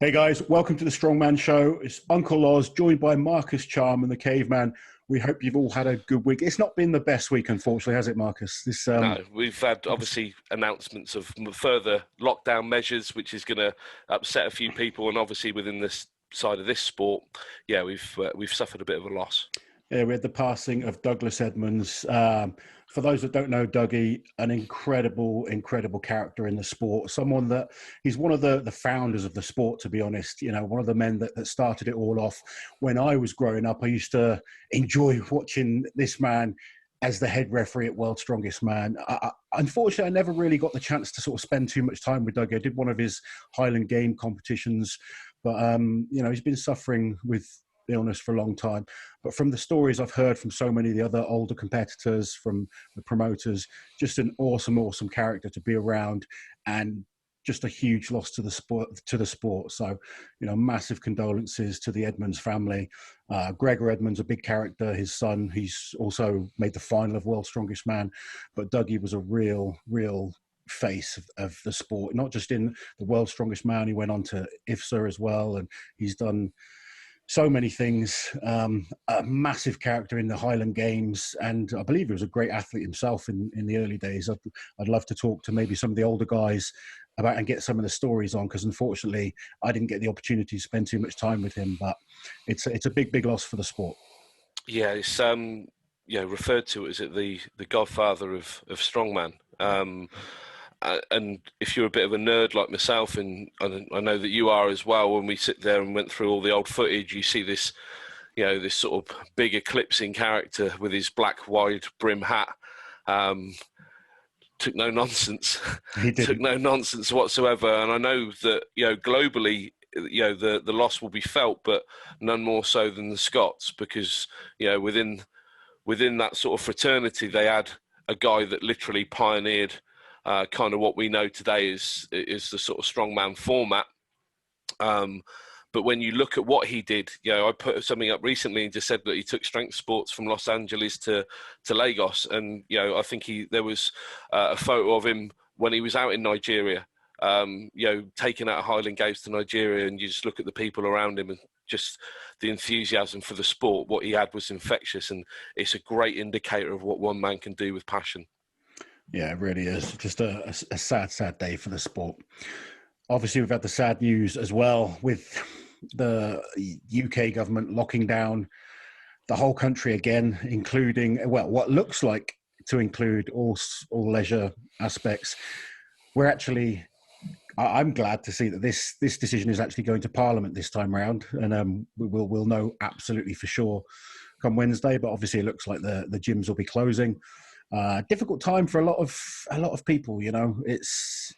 Hey guys, welcome to the Strongman Show. It's Uncle Oz, joined by Marcus Charm and the Caveman. We hope you've all had a good week. It's not been the best week, unfortunately, has it, Marcus? No, we've had obviously announcements of further lockdown measures, which is going to upset a few people, and obviously within this side of this sport, yeah, we've suffered a bit of a loss. Yeah, we had the passing of Douglas Edmunds. For those that don't know Dougie, an incredible character in the sport. Someone that he's one of the founders of the sport, to be honest. You know, one of the men that started it all off. When I was growing up, I used to enjoy watching this man as the head referee at World's Strongest Man. Unfortunately, I never really got the chance to sort of spend too much time with Dougie. I did one of his Highland Game competitions, but you know, he's been suffering with illness for a long time. But from the stories I've heard from so many of the other older competitors, from the promoters, just an awesome character to be around, and just a huge loss to the sport. So, you know, massive condolences to the Edmunds family. Gregor Edmunds, a big character, his son, he's also made the final of World's Strongest Man. But Dougie was a real face of the sport, not just in the World's Strongest Man. He went on to IFSA as well, and he's done so many things. A massive character in the Highland Games, and I believe he was a great athlete himself in the early days. I'd love to talk to maybe some of the older guys about and get some of the stories on, because unfortunately I didn't get the opportunity to spend too much time with him. But it's a big loss for the sport. Yeah, it's referred to as the godfather of strongman. And if you're a bit of a nerd like myself, and I know that you are as well, when we sit there and went through all the old footage, you see this, you know, this sort of big eclipsing character with his black wide brim hat. Took no nonsense. He did. Took no nonsense whatsoever. And I know that, you know, globally, you know, the loss will be felt, but none more so than the Scots, because, you know, within that sort of fraternity, they had a guy that literally pioneered kind of what we know today is the sort of strongman format. But when you look at what he did, you know, I put something up recently and just said that he took strength sports from Los Angeles to Lagos. And, you know, I think there was a photo of him when he was out in Nigeria, you know, taking out a Highland Games to Nigeria, and you just look at the people around him and just the enthusiasm for the sport. What he had was infectious, and it's a great indicator of what one man can do with passion. Yeah, it really is. Just a sad day for the sport. Obviously, we've had the sad news as well with the UK government locking down the whole country again, including, well, what looks like to include all leisure aspects. I'm glad to see that this decision is actually going to Parliament this time round, and we'll know absolutely for sure come Wednesday. But obviously, it looks like the gyms will be closing. Difficult time for a lot of people. You know, it's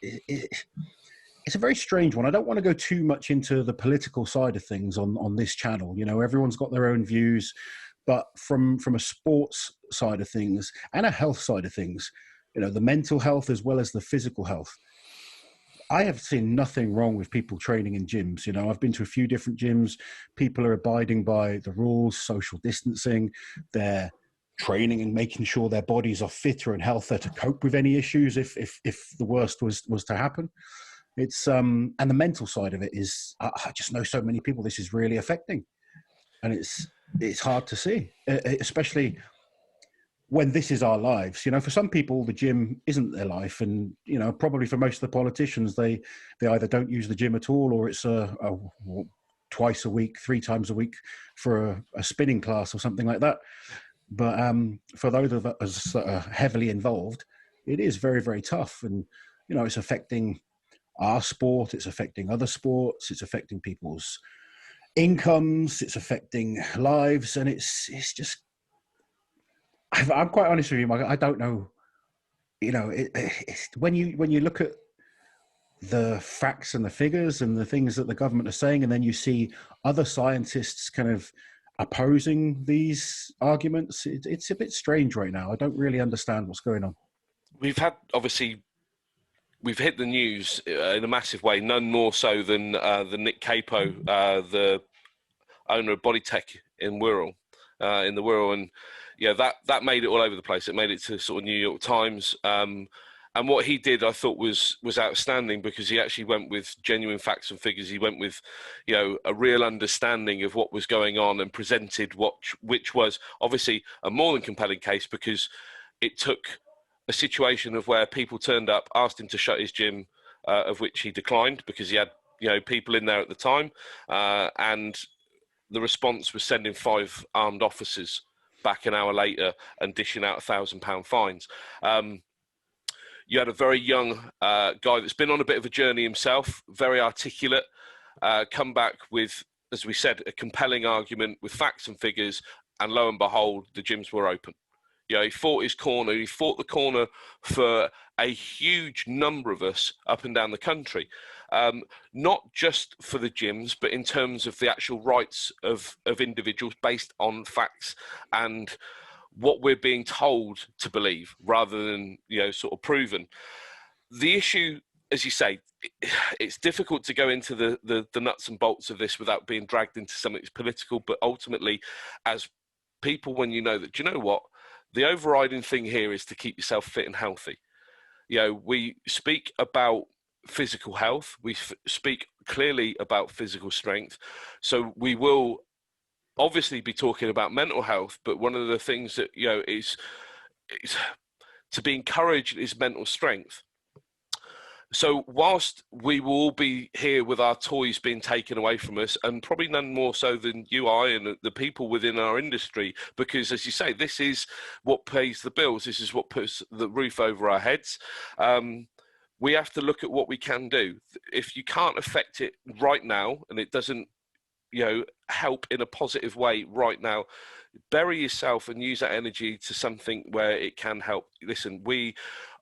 a very strange one. I don't want to go too much into the political side of things on this channel. You know, everyone's got their own views, but from a sports side of things and a health side of things, you know, the mental health as well as the physical health, I have seen nothing wrong with people training in gyms. You know, I've been to a few different gyms. People are abiding by the rules, social distancing. They're training and making sure their bodies are fitter and healthier to cope with any issues if the worst was to happen. It's and the mental side of it is, I just know so many people this is really affecting, and it's hard to see, especially when this is our lives. You know, for some people the gym isn't their life, and you know, probably for most of the politicians, they either don't use the gym at all, or it's a twice a week, 3 times a week for a spinning class or something like that. But for those of us that are heavily involved, it is very tough, and you know, it's affecting our sport, it's affecting other sports, it's affecting people's incomes, it's affecting lives, and it's just, I'm quite honest with you, Mike, I don't know, you know, it's, when you look at the facts and the figures and the things that the government are saying, and then you see other scientists kind of opposing these arguments, it's a bit strange right now. I don't really understand what's going on. We've hit the news in a massive way, none more so than Nick Capo, the owner of Bodytech in Wirral, and yeah, that made it all over the place. It made it to sort of New York Times. And what he did, I thought, was outstanding, because he actually went with genuine facts and figures. He went with, a real understanding of what was going on, and presented which was obviously a more than compelling case, because it took a situation of where people turned up, asked him to shut his gym, of which he declined because he had, people in there at the time, and the response was sending 5 armed officers back an hour later and dishing out £1,000 fines. You had a very young guy that's been on a bit of a journey himself, very articulate, come back with, as we said, a compelling argument with facts and figures, and lo and behold, the gyms were open. He fought his corner. He fought the corner for a huge number of us up and down the country, not just for the gyms, but in terms of the actual rights of individuals based on facts and what we're being told to believe, rather than sort of proven. The issue, as you say, it's difficult to go into the nuts and bolts of this without being dragged into something that's political. But ultimately, as people, when you know that, do you know what? The overriding thing here is to keep yourself fit and healthy. We speak about physical health. We speak clearly about physical strength. So we will obviously be talking about mental health, but one of the things that, is to be encouraged is mental strength. So whilst we will all be here with our toys being taken away from us, and probably none more so than you, I, and the people within our industry, because as you say, this is what pays the bills. This is what puts the roof over our heads. We have to look at what we can do. If you can't affect it right now, and it doesn't, help in a positive way right now, bury yourself and use that energy to something where it can help. Listen, we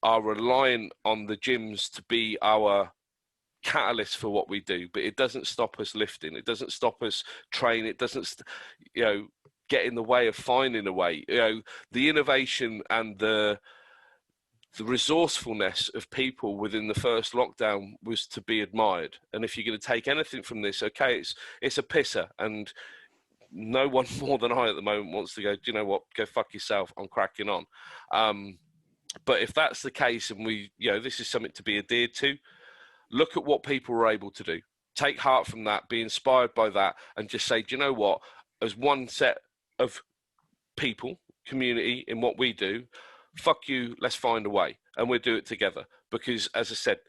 are reliant on the gyms to be our catalyst for what we do, but it doesn't stop us lifting. It doesn't stop us training. It doesn't, get in the way of finding a way. The innovation and the resourcefulness of people within the first lockdown was to be admired. And if you're going to take anything from this, okay, it's a pisser, and no one more than I at the moment wants to go, do you know what, go fuck yourself, I'm cracking on. But if that's the case, and this is something to be adhered to, look at what people were able to do. Take heart from that, be inspired by that, and just say, do you know what, as one set of people, community in what we do, fuck you, let's find a way, and we'll do it together. Because, as I said,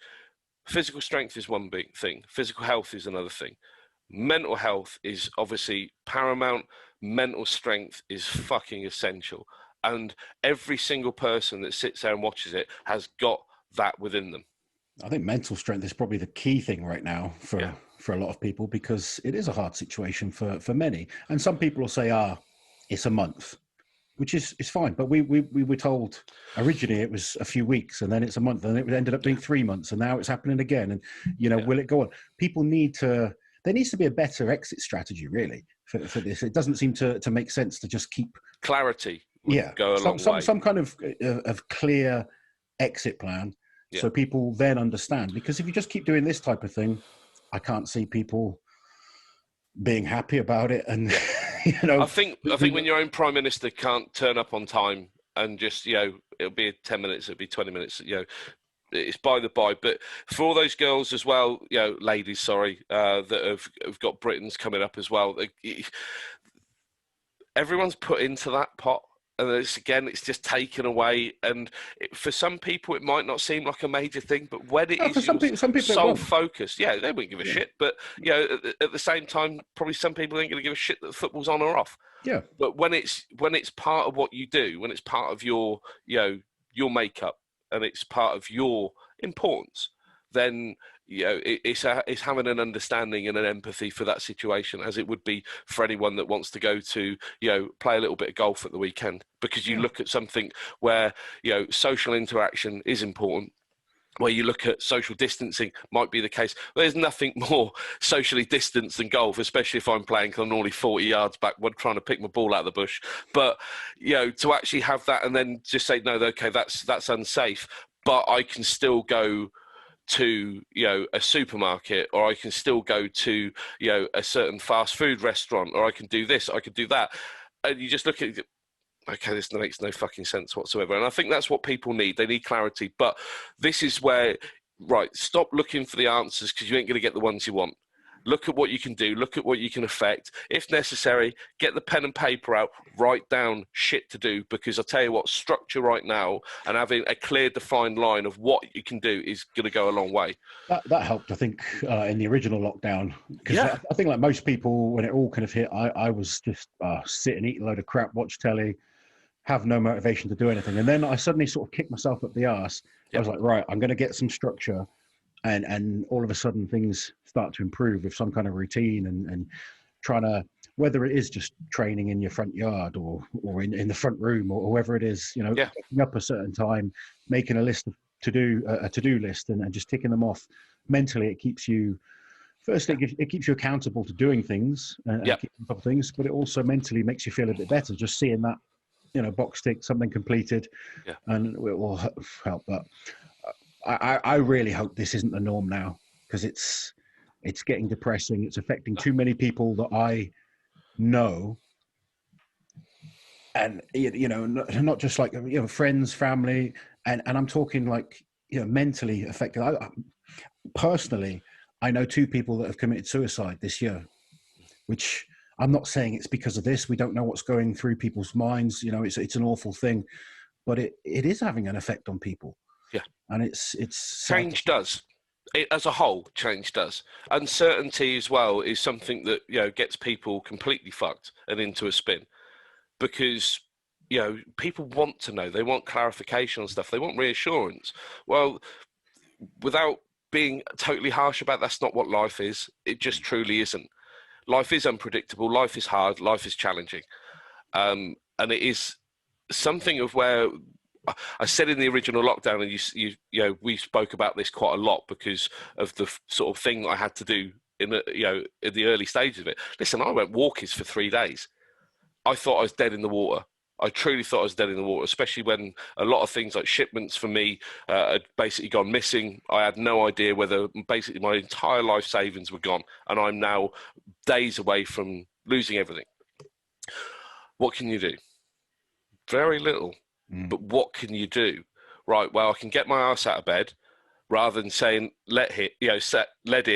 physical strength is one big thing. Physical health is another thing. Mental health is obviously paramount. Mental strength is fucking essential. And every single person that sits there and watches it has got that within them. I think mental strength is probably the key thing right now for a lot of people, because it is a hard situation for many. And some people will say, it's a month, which is fine. But we were told originally it was a few weeks, and then it's a month, and it ended up being 3 months, and now it's happening again. And, will it go on? People there needs to be a better exit strategy, really, for this. It doesn't seem to make sense to just keep clarity. Go a long way. Some kind of clear exit plan, so people then understand. Because if you just keep doing this type of thing, I can't see people being happy about it. And I think when your own prime minister can't turn up on time, and just it'll be 10 minutes, it'll be 20 minutes, it's by the by. But for all those girls as well, ladies, sorry, that have got Britons coming up as well, everyone's put into that pot, and it's just taken away. And for some people, it might not seem like a major thing, but when it is some people sole focus, they wouldn't give a shit. But at the same time, probably some people ain't going to give a shit that football's on or off. Yeah. But when it's part of what you do, when it's part of your your makeup, and it's part of your importance, then it's having an understanding and an empathy for that situation, as it would be for anyone that wants to go to play a little bit of golf at the weekend. Because you look at something where social interaction is important, where you look at social distancing might be the case. There's nothing more socially distanced than golf, especially if I'm playing, because I'm normally 40 yards back when trying to pick my ball out of the bush. But to actually have that, and then just say, no, okay, that's unsafe, but I can still go to a supermarket, or I can still go to a certain fast food restaurant, or I can do this, I could do that. And you just look at it, okay, this makes no fucking sense whatsoever. And I think that's what people need. They need clarity. But this is where, right, stop looking for the answers, because you ain't going to get the ones you want. Look at what you can do. Look at what you can affect. If necessary, get the pen and paper out, write down shit to do, because I tell you what, structure right now and having a clear, defined line of what you can do is going to go a long way. That helped, I think, in the original lockdown, because Yeah. I think, like most people, when it all kind of hit, I was just sit and eat a load of crap, watch telly, have no motivation to do anything. And then I suddenly sort of kicked myself up the arse. I was like, right, I'm going to get some structure. And all of a sudden things start to improve with some kind of routine and trying to, whether it is just training in your front yard or in the front room or wherever it is, you know, getting up a certain time, making a list of a to-do list and just ticking them off. Mentally, it keeps you, firstly, it keeps you accountable to doing things and keeping on top of things, but it also mentally makes you feel a bit better just seeing that, you know, box tick, something completed, and it will help. But I really hope this isn't the norm now, because it's getting depressing. It's affecting too many people that I know, and you know, not just like, you know, friends, family, and I'm talking like, you know, mentally affected. Personally, I know 2 people that have committed suicide this year, which I'm not saying it's because of this. We don't know what's going through people's minds. You know, it's an awful thing, but it is having an effect on people. Yeah. And it's change does. As a whole, change does. Uncertainty as well is something that, you know, gets people completely fucked and into a spin, because, you know, people want to know. They want clarification on stuff. They want reassurance. Well, without being totally harsh about that's not what life is. It just truly isn't. Life is unpredictable. Life is hard. Life is challenging. And it is something of where I said in the original lockdown, and you know, we spoke about this quite a lot because of the sort of thing I had to do in the, you know, in the early stages of it. Listen, I went walkies for 3 days. I thought I was dead in the water. I truly thought I was dead in the water, especially when a lot of things like shipments for me had basically gone missing. I had no idea whether basically my entire life savings were gone, and I'm now days away from losing everything. What can you do? Very little. But what can you do? Right, well, I can get my ass out of bed rather than saying, let here,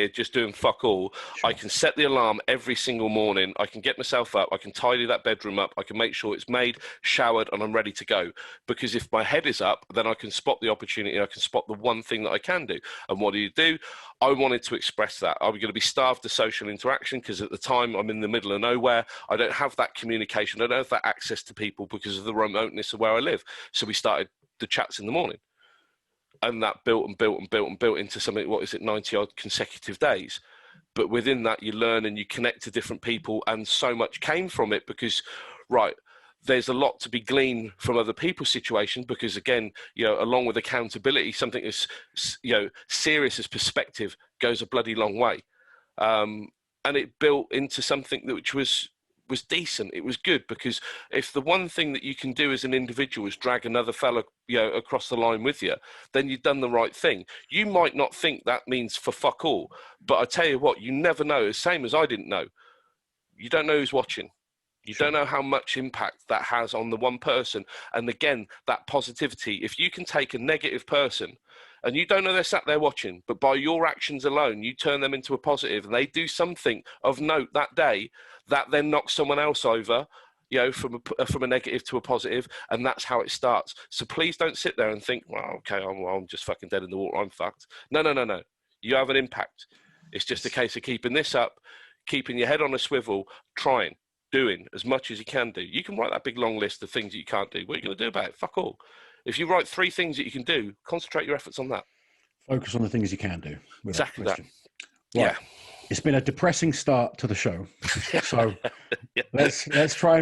just doing fuck all. Sure. I can set the alarm every single morning. I can get myself up. I can tidy that bedroom up. I can make sure it's made, showered, and I'm ready to go. Because if my head is up, then I can spot the opportunity. I can spot the one thing that I can do. And what do? I wanted to express that. I was going to be starved of social interaction, because at the time I'm in the middle of nowhere. I don't have that communication. I don't have that access to people because of the remoteness of where I live. So we started the chats in the morning. And that built into something, 90 odd consecutive days. But within that, you learn and you connect to different people, and so much came from it, because, right, there's a lot to be gleaned from other people's situations, because again, you know, along with accountability, something as, you know, serious as perspective goes a bloody long way. And it built into something which was decent. It was good, because if the one thing that you can do as an individual is drag another fella, you know, across the line with you, then you've done the right thing. You might not think that means for fuck all, but I tell you what, you never know. Same as I didn't know. You don't know who's watching. You don't know how much impact that has on the one person. And again, that positivity, if you can take a negative person and you don't know they're sat there watching, but by your actions alone, you turn them into a positive, and they do something of note that day, that then knocks someone else over, you know, from a negative to a positive, and that's how it starts. So please don't sit there and think, well, okay, I'm just fucking dead in the water, I'm fucked. No. You have an impact. It's just a case of keeping this up, keeping your head on a swivel, doing as much as you can do. You can write that big long list of things that you can't do. What are you going to do about it? Fuck all. If you write 3 things that you can do, concentrate your efforts on that. Focus on the things you can do. Exactly that. Right. Yeah. It's been a depressing start to the show. So let's try.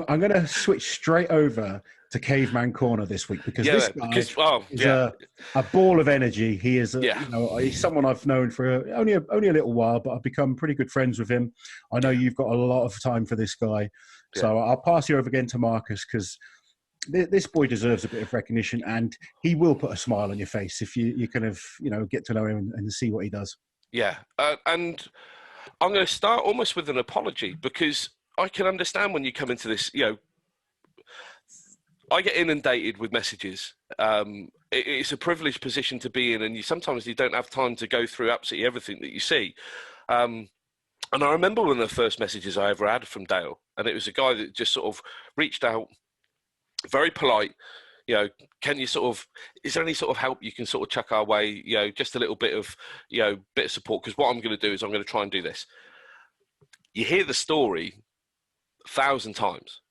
I'm going to switch straight over to Caveman Corner this week, because this guy is a ball of energy. He is, you know, he's someone I've known for only a little while, but I've become pretty good friends with him. I know you've got a lot of time for this guy, so I'll pass you over again to Marcus, because this boy deserves a bit of recognition, and he will put a smile on your face if you kind of, you know, get to know him and see what he does. Yeah, and I'm going to start almost with an apology, because I can understand when you come into this, you know, I get inundated with messages. It's a privileged position to be in, and sometimes you don't have time to go through absolutely everything that you see. And I remember one of the first messages I ever had from Dale, and it was a guy that just sort of reached out, very polite. Can you is there any sort of help you can sort of chuck our way? Just a little bit of, bit of support, because what I'm going to do is I'm going to try and do this. You hear the story 1,000 times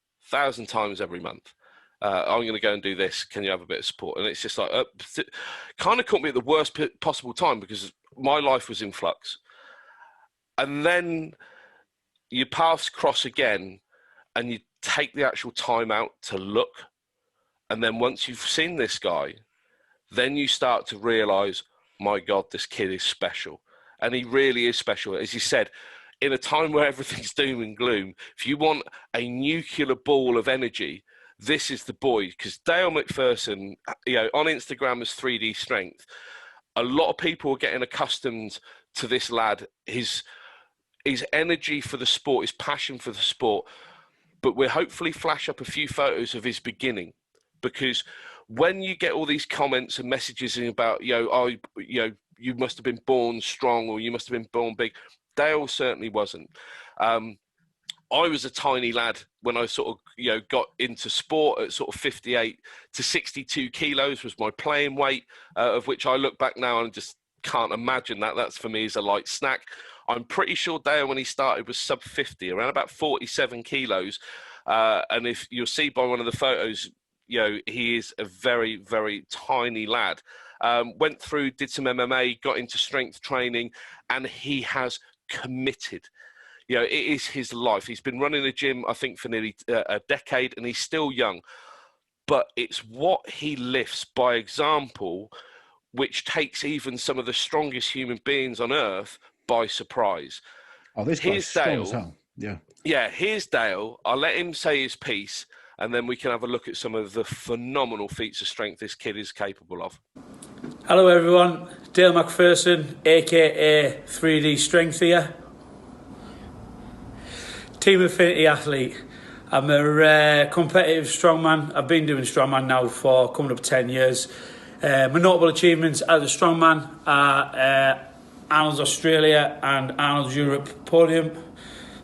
every month. I'm going to go and do this. Can you have a bit of support? And it's just like, kind of caught me at the worst possible time, because my life was in flux. And then your paths cross again, and you take the actual time out to look. And then once you've seen this guy, then you start to realize, my God, this kid is special. And he really is special. As you said, in a time where everything's doom and gloom, if you want a nuclear ball of energy, this is the boy. Because Dale McPherson, on Instagram as 3D Strength, a lot of people are getting accustomed to this lad, his energy for the sport, his passion for the sport. But we'll hopefully flash up a few photos of his beginning, because when you get all these comments and messages about, you must have been born strong, or you must have been born big, Dale certainly wasn't. I was a tiny lad when I sort of, got into sport at sort of 58 to 62 kilos was my playing weight, of which I look back now and just can't imagine that. That's for me is a light snack. I'm pretty sure Dale, when he started, was sub 50, around about 47 kilos. And if you'll see by one of the photos, he is a very, very tiny lad. Went through, did some MMA, got into strength training, and he has committed. It is his life. He's been running a gym, I think, for nearly a decade, and he's still young. But it's what he lifts by example, which takes even some of the strongest human beings on earth by surprise. Oh, this guy's strong as hell. Yeah. Yeah, here's Dale. I'll let him say his piece, and then we can have a look at some of the phenomenal feats of strength this kid is capable of. Hello everyone, Dale McPherson, aka 3D Strength here. Team Affinity athlete. I'm a competitive strongman. I've been doing strongman now for coming up 10 years. My notable achievements as a strongman are Arnold's Australia and Arnold's Europe podium.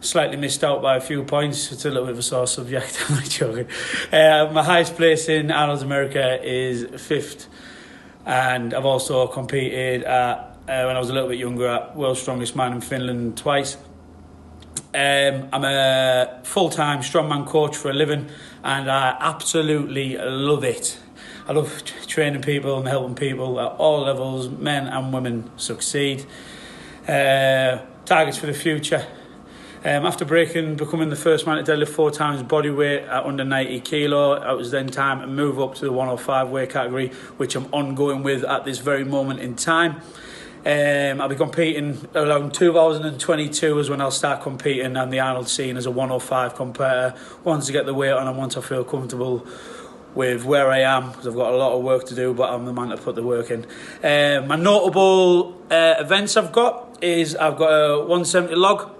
Slightly missed out by a few points. It's a little bit of a sore subject. I'm not joking. My highest place in Arnold's America is 5th. And I've also competed at, when I was a little bit younger, at World's Strongest Man in Finland twice. I'm a full-time strongman coach for a living, and I absolutely love it. I love training people and helping people at all levels, men and women, succeed. Targets for the future. After becoming the first man to deadlift 4 times body weight at under 90 kilo, it was then time to move up to the 105 weight category, which I'm ongoing with at this very moment in time. I'll be competing around 2022 is when I'll start competing on the Arnold scene as a 105 competitor. Once I get the weight on and once I feel comfortable with where I am, because I've got a lot of work to do, but I'm the man to put the work in. My notable events I've got is I've got a 170 log.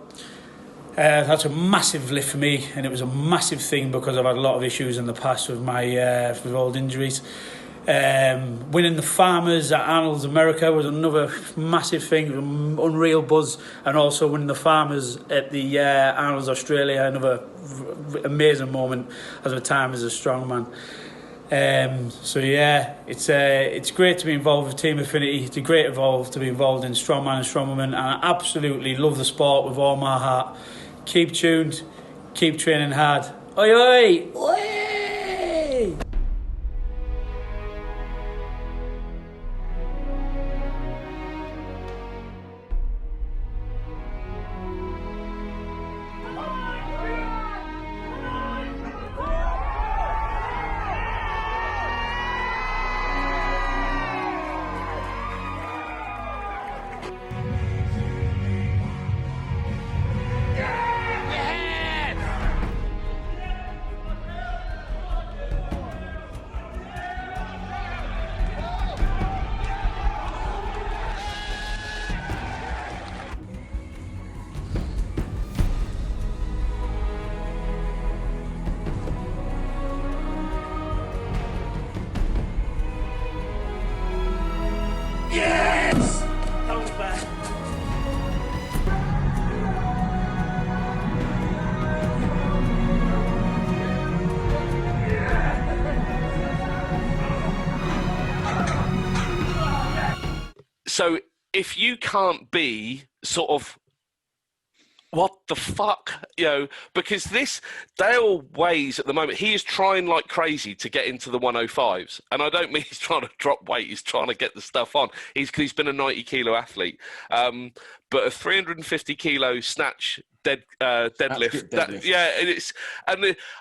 That's a massive lift for me, and it was a massive thing because I've had a lot of issues in the past with my with old injuries. Winning the Farmers at Arnold's America was another massive thing, unreal buzz, and also winning the Farmers at the Arnold's Australia, another amazing moment as a time as a strongman. So yeah, it's great to be involved with Team Affinity. It's great to be involved in strongman and strongwoman, and I absolutely love the sport with all my heart. Keep tuned, keep training hard. Oi oi! Oi! if you can't be sort of, what the fuck, because this Dale weighs at the moment, he is trying like crazy to get into the 105s. And I don't mean he's trying to drop weight, he's trying to get the stuff on. He's been a 90 kilo athlete. But a 350 kilo snatch deadlift.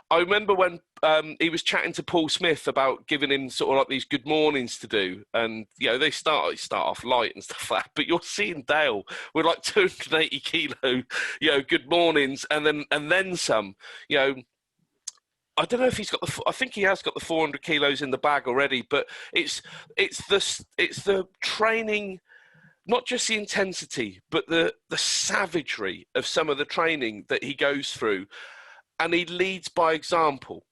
I remember when he was chatting to Paul Smith about giving him sort of like these good mornings to do, and they start off light and stuff like that. But you're seeing Dale with like 280 kilo, good mornings, and then some. I don't know if he's got I think he has got the 400 kilos in the bag already. But it's the training. Not just the intensity, but the savagery of some of the training that he goes through. And he leads by example.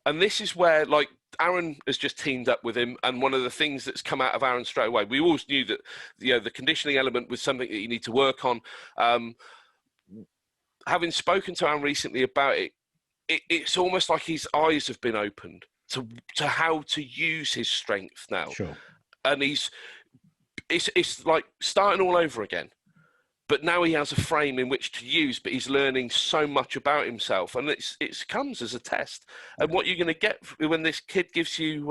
And this is where, like, Aaron has just teamed up with him. And one of the things that's come out of Aaron straight away, we always knew that, the conditioning element was something that you need to work on. Having spoken to Aaron recently about it, it's almost like his eyes have been opened to how to use his strength now. Sure. And it's like starting all over again, but now he has a frame in which to use, but he's learning so much about himself, and it comes as a test. And what you're going to get when this kid gives you,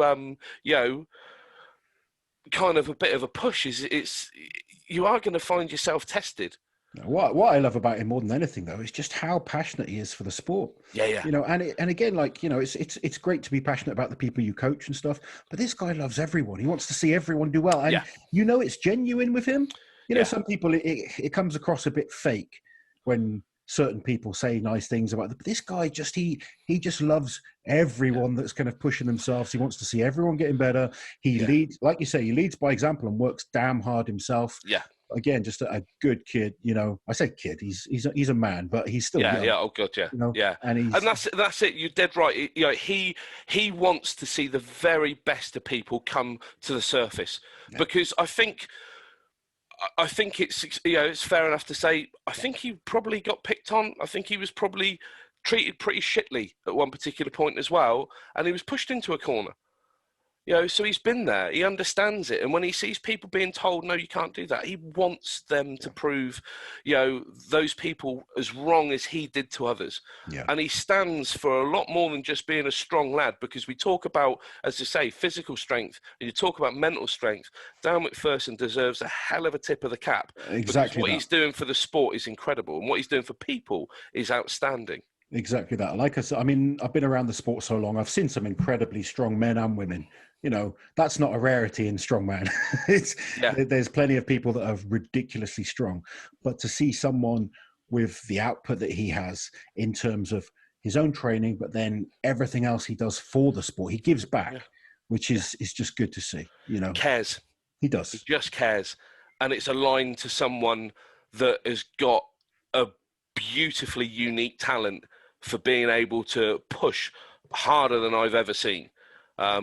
kind of a bit of a push is you are going to find yourself tested. What I love about him more than anything, though, is just how passionate he is for the sport. Yeah. And again, like, it's great to be passionate about the people you coach and stuff, but this guy loves everyone. He wants to see everyone do well, and it's genuine with him. Some people it comes across a bit fake when certain people say nice things about them. But this guy he just loves everyone that's kind of pushing themselves. He wants to see everyone getting better. He leads, like you say, he leads by example and works damn hard himself. Yeah. Again, just a good kid. I say kid. He's a man, but he's still young, Oh god, yeah. And that's it. You're dead right. He wants to see the very best of people come to the surface, because I think it's fair enough to say I think he probably got picked on. I think he was probably treated pretty shitly at one particular point as well, and he was pushed into a corner. So he's been there. He understands it. And when he sees people being told, no, you can't do that, he wants them to prove, those people as wrong as he did to others. Yeah. And he stands for a lot more than just being a strong lad, because we talk about, as I say, physical strength, and you talk about mental strength. Dan McPherson deserves a hell of a tip of the cap. Exactly. What he's doing for the sport is incredible. And what he's doing for people is outstanding. Exactly that. Like I said, I've been around the sport so long. I've seen some incredibly strong men and women. That's not a rarity in strongman. There's plenty of people that are ridiculously strong, but to see someone with the output that he has in terms of his own training, but then everything else he does for the sport, he gives back, which is just good to see. Cares. He does. He just cares, and it's aligned to someone that has got a beautifully unique talent for being able to push harder than I've ever seen.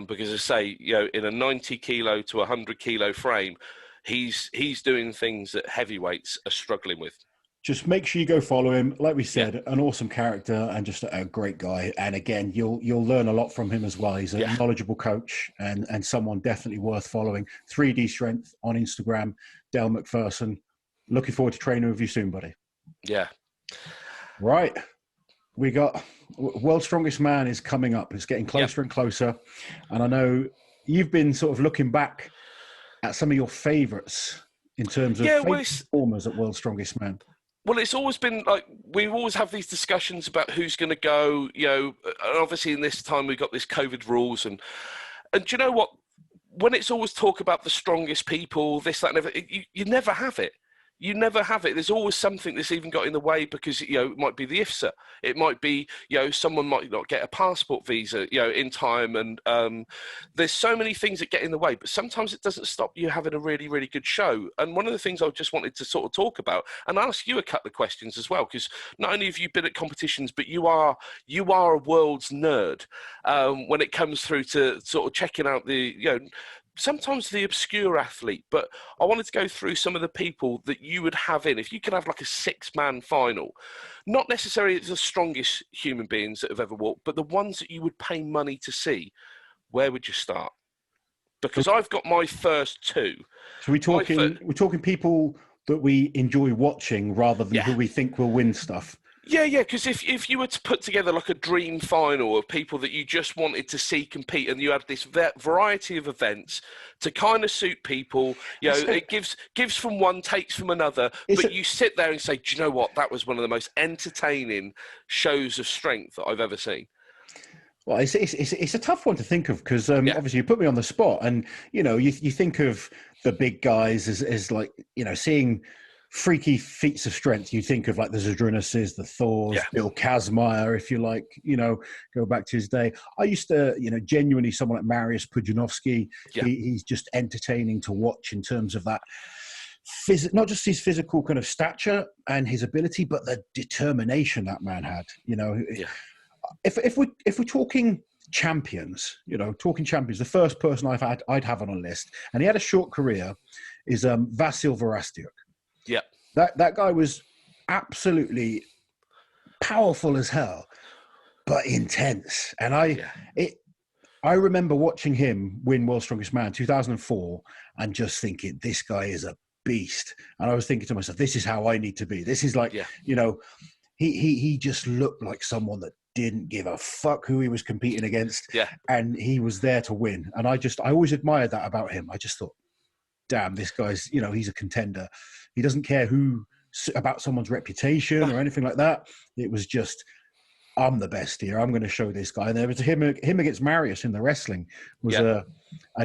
Because I say, in a 90 kilo to 100 kilo frame, he's doing things that heavyweights are struggling with. Just make sure you go follow him. Like we said, an awesome character and just a great guy. And again, you'll learn a lot from him as well. He's a knowledgeable coach and someone definitely worth following. 3D Strength on Instagram, Dale McPherson. Looking forward to training with you soon, buddy. Yeah. Right. We got World's Strongest Man is coming up. It's getting closer and closer. And I know you've been sort of looking back at some of your favorites in terms of performers at World's Strongest Man. Well, it's always been like, we always have these discussions about who's going to go, and obviously in this time we've got this COVID rules. And do you know what? When it's always talk about the strongest people, this, that, and everything, you never have it. You never have it. There's always something that's even got in the way because, it might be the IFSA. It might be, someone might not get a passport visa, in time. And there's so many things that get in the way, but sometimes it doesn't stop you having a really, really good show. And one of the things I just wanted to sort of talk about and ask you a couple of questions as well, because not only have you been at competitions, but you are a world's nerd when it comes through to sort of checking out the, sometimes the obscure athlete, but I wanted to go through some of the people that you would have in. If you could have like a 6-man final, not necessarily the strongest human beings that have ever walked, but the ones that you would pay money to see, where would you start? because I've got my first two. So we're talking people that we enjoy watching rather than who we think will win stuff. Yeah, because if you were to put together like a dream final of people that you just wanted to see compete, and you had this variety of events to kind of suit people, it gives from one, takes from another, but you sit there and say, do you know what? That was one of the most entertaining shows of strength that I've ever seen. Well, it's a tough one to think of because obviously you put me on the spot, and you think of the big guys as like seeing freaky feats of strength. You think of like the Zadrunases, the Thors, Bill Kazmaier, if you like, go back to his day. I used to, genuinely someone like Mariusz Pudzianowski. He's just entertaining to watch in terms of that. Not just his physical kind of stature and his ability, but the determination that man had. If we're talking champions, the first person I'd have on a list, and he had a short career, is Vasil Varastyuk. Yeah, that guy was absolutely powerful as hell, but intense. And I remember watching him win World's Strongest Man 2004, and just thinking, this guy is a beast. And I was thinking to myself, this is how I need to be. This is like, he just looked like someone that didn't give a fuck who he was competing against. Yeah. And he was there to win. And I always admired that about him. I just thought, damn, this guy's, he's a contender. He doesn't care about someone's reputation or anything like that. It was just, I'm the best here. I'm going to show this guy. And there was him against Mariusz in the wrestling was an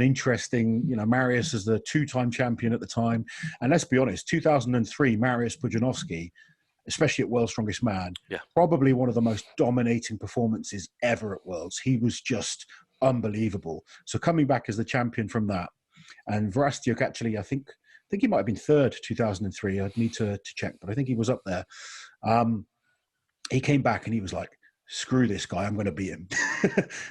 interesting, Mariusz is the two-time champion at the time. And let's be honest, 2003, Mariusz Pudzianowski, especially at World's Strongest Man, probably one of the most dominating performances ever at Worlds. He was just unbelievable. So coming back as the champion from that, and Varastyuk actually, I think he might have been third 2003. I'd need to check, but I think he was up there. He came back and he was like, screw this guy, I'm going to beat him.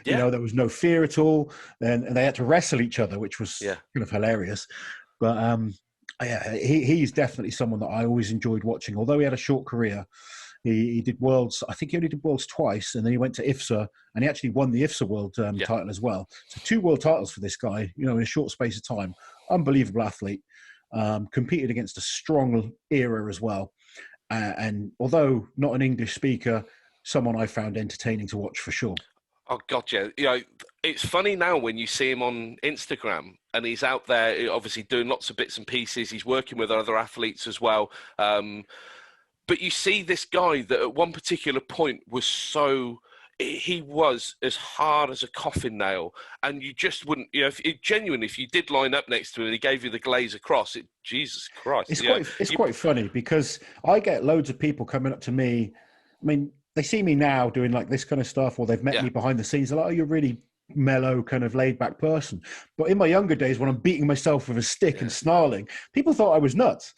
There was no fear at all. And they had to wrestle each other, which was kind of hilarious. But he's definitely someone that I always enjoyed watching. Although he had a short career, he did Worlds. I think he only did Worlds twice, and then he went to IFSA, and he actually won the IFSA World title as well. So 2 world titles for this guy, in a short space of time. Unbelievable athlete. Competed against a strong era as well. And although not an English speaker, someone I found entertaining to watch for sure. Oh, God, yeah. It's funny now when you see him on Instagram and he's out there, obviously doing lots of bits and pieces. He's working with other athletes as well. But you see this guy that at one particular point he was as hard as a coffin nail, and you just wouldn't, if you did line up next to him and he gave you the glaze across, Jesus Christ. It's quite funny because I get loads of people coming up to me. I mean, they see me now doing like this kind of stuff, or they've met me behind the scenes. They're like, oh, you're really mellow, kind of laid back person. But in my younger days, when I'm beating myself with a stick and snarling, people thought I was nuts.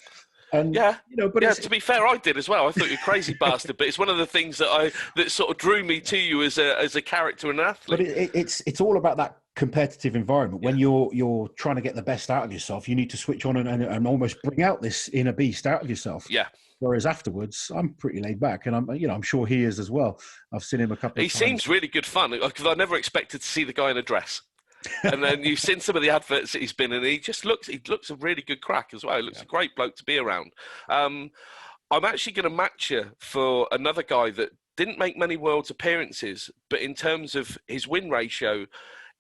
And, to be fair, I did as well. I thought you were a crazy bastard, but it's one of the things that sort of drew me to you as a character and an athlete. But it's all about that competitive environment. When you're trying to get the best out of yourself, you need to switch on and almost bring out this inner beast out of yourself. Yeah. Whereas afterwards, I'm pretty laid back, and I'm sure he is as well. I've seen him a couple of times. He seems really good fun, because I never expected to see the guy in a dress. And then you've seen some of the adverts that he's been in, and he looks a really good crack as well. He looks a great bloke to be around. I'm actually going to match you for another guy that didn't make many Worlds appearances, but in terms of his win ratio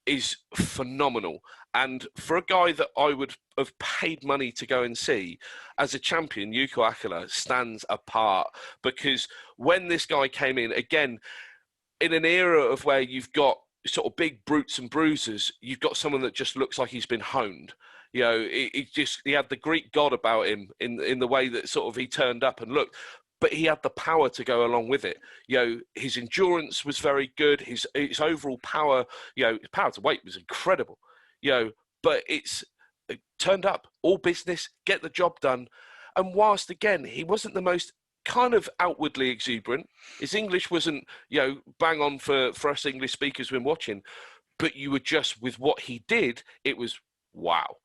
is phenomenal. And for a guy that I would have paid money to go and see, as a champion, Yuko Akela stands apart, because when this guy came in, again, in an era of where you've got sort of big brutes and bruisers, you've got someone that just looks like he's been honed. He had the Greek god about him in the way that sort of he turned up and looked, but he had the power to go along with it. His endurance was very good. His overall power, his power to weight was incredible. But it turned up, all business, get the job done. And whilst again, he wasn't the most kind of outwardly exuberant, his English wasn't, bang on for us English speakers when watching, but you were just, with what he did, it was, wow,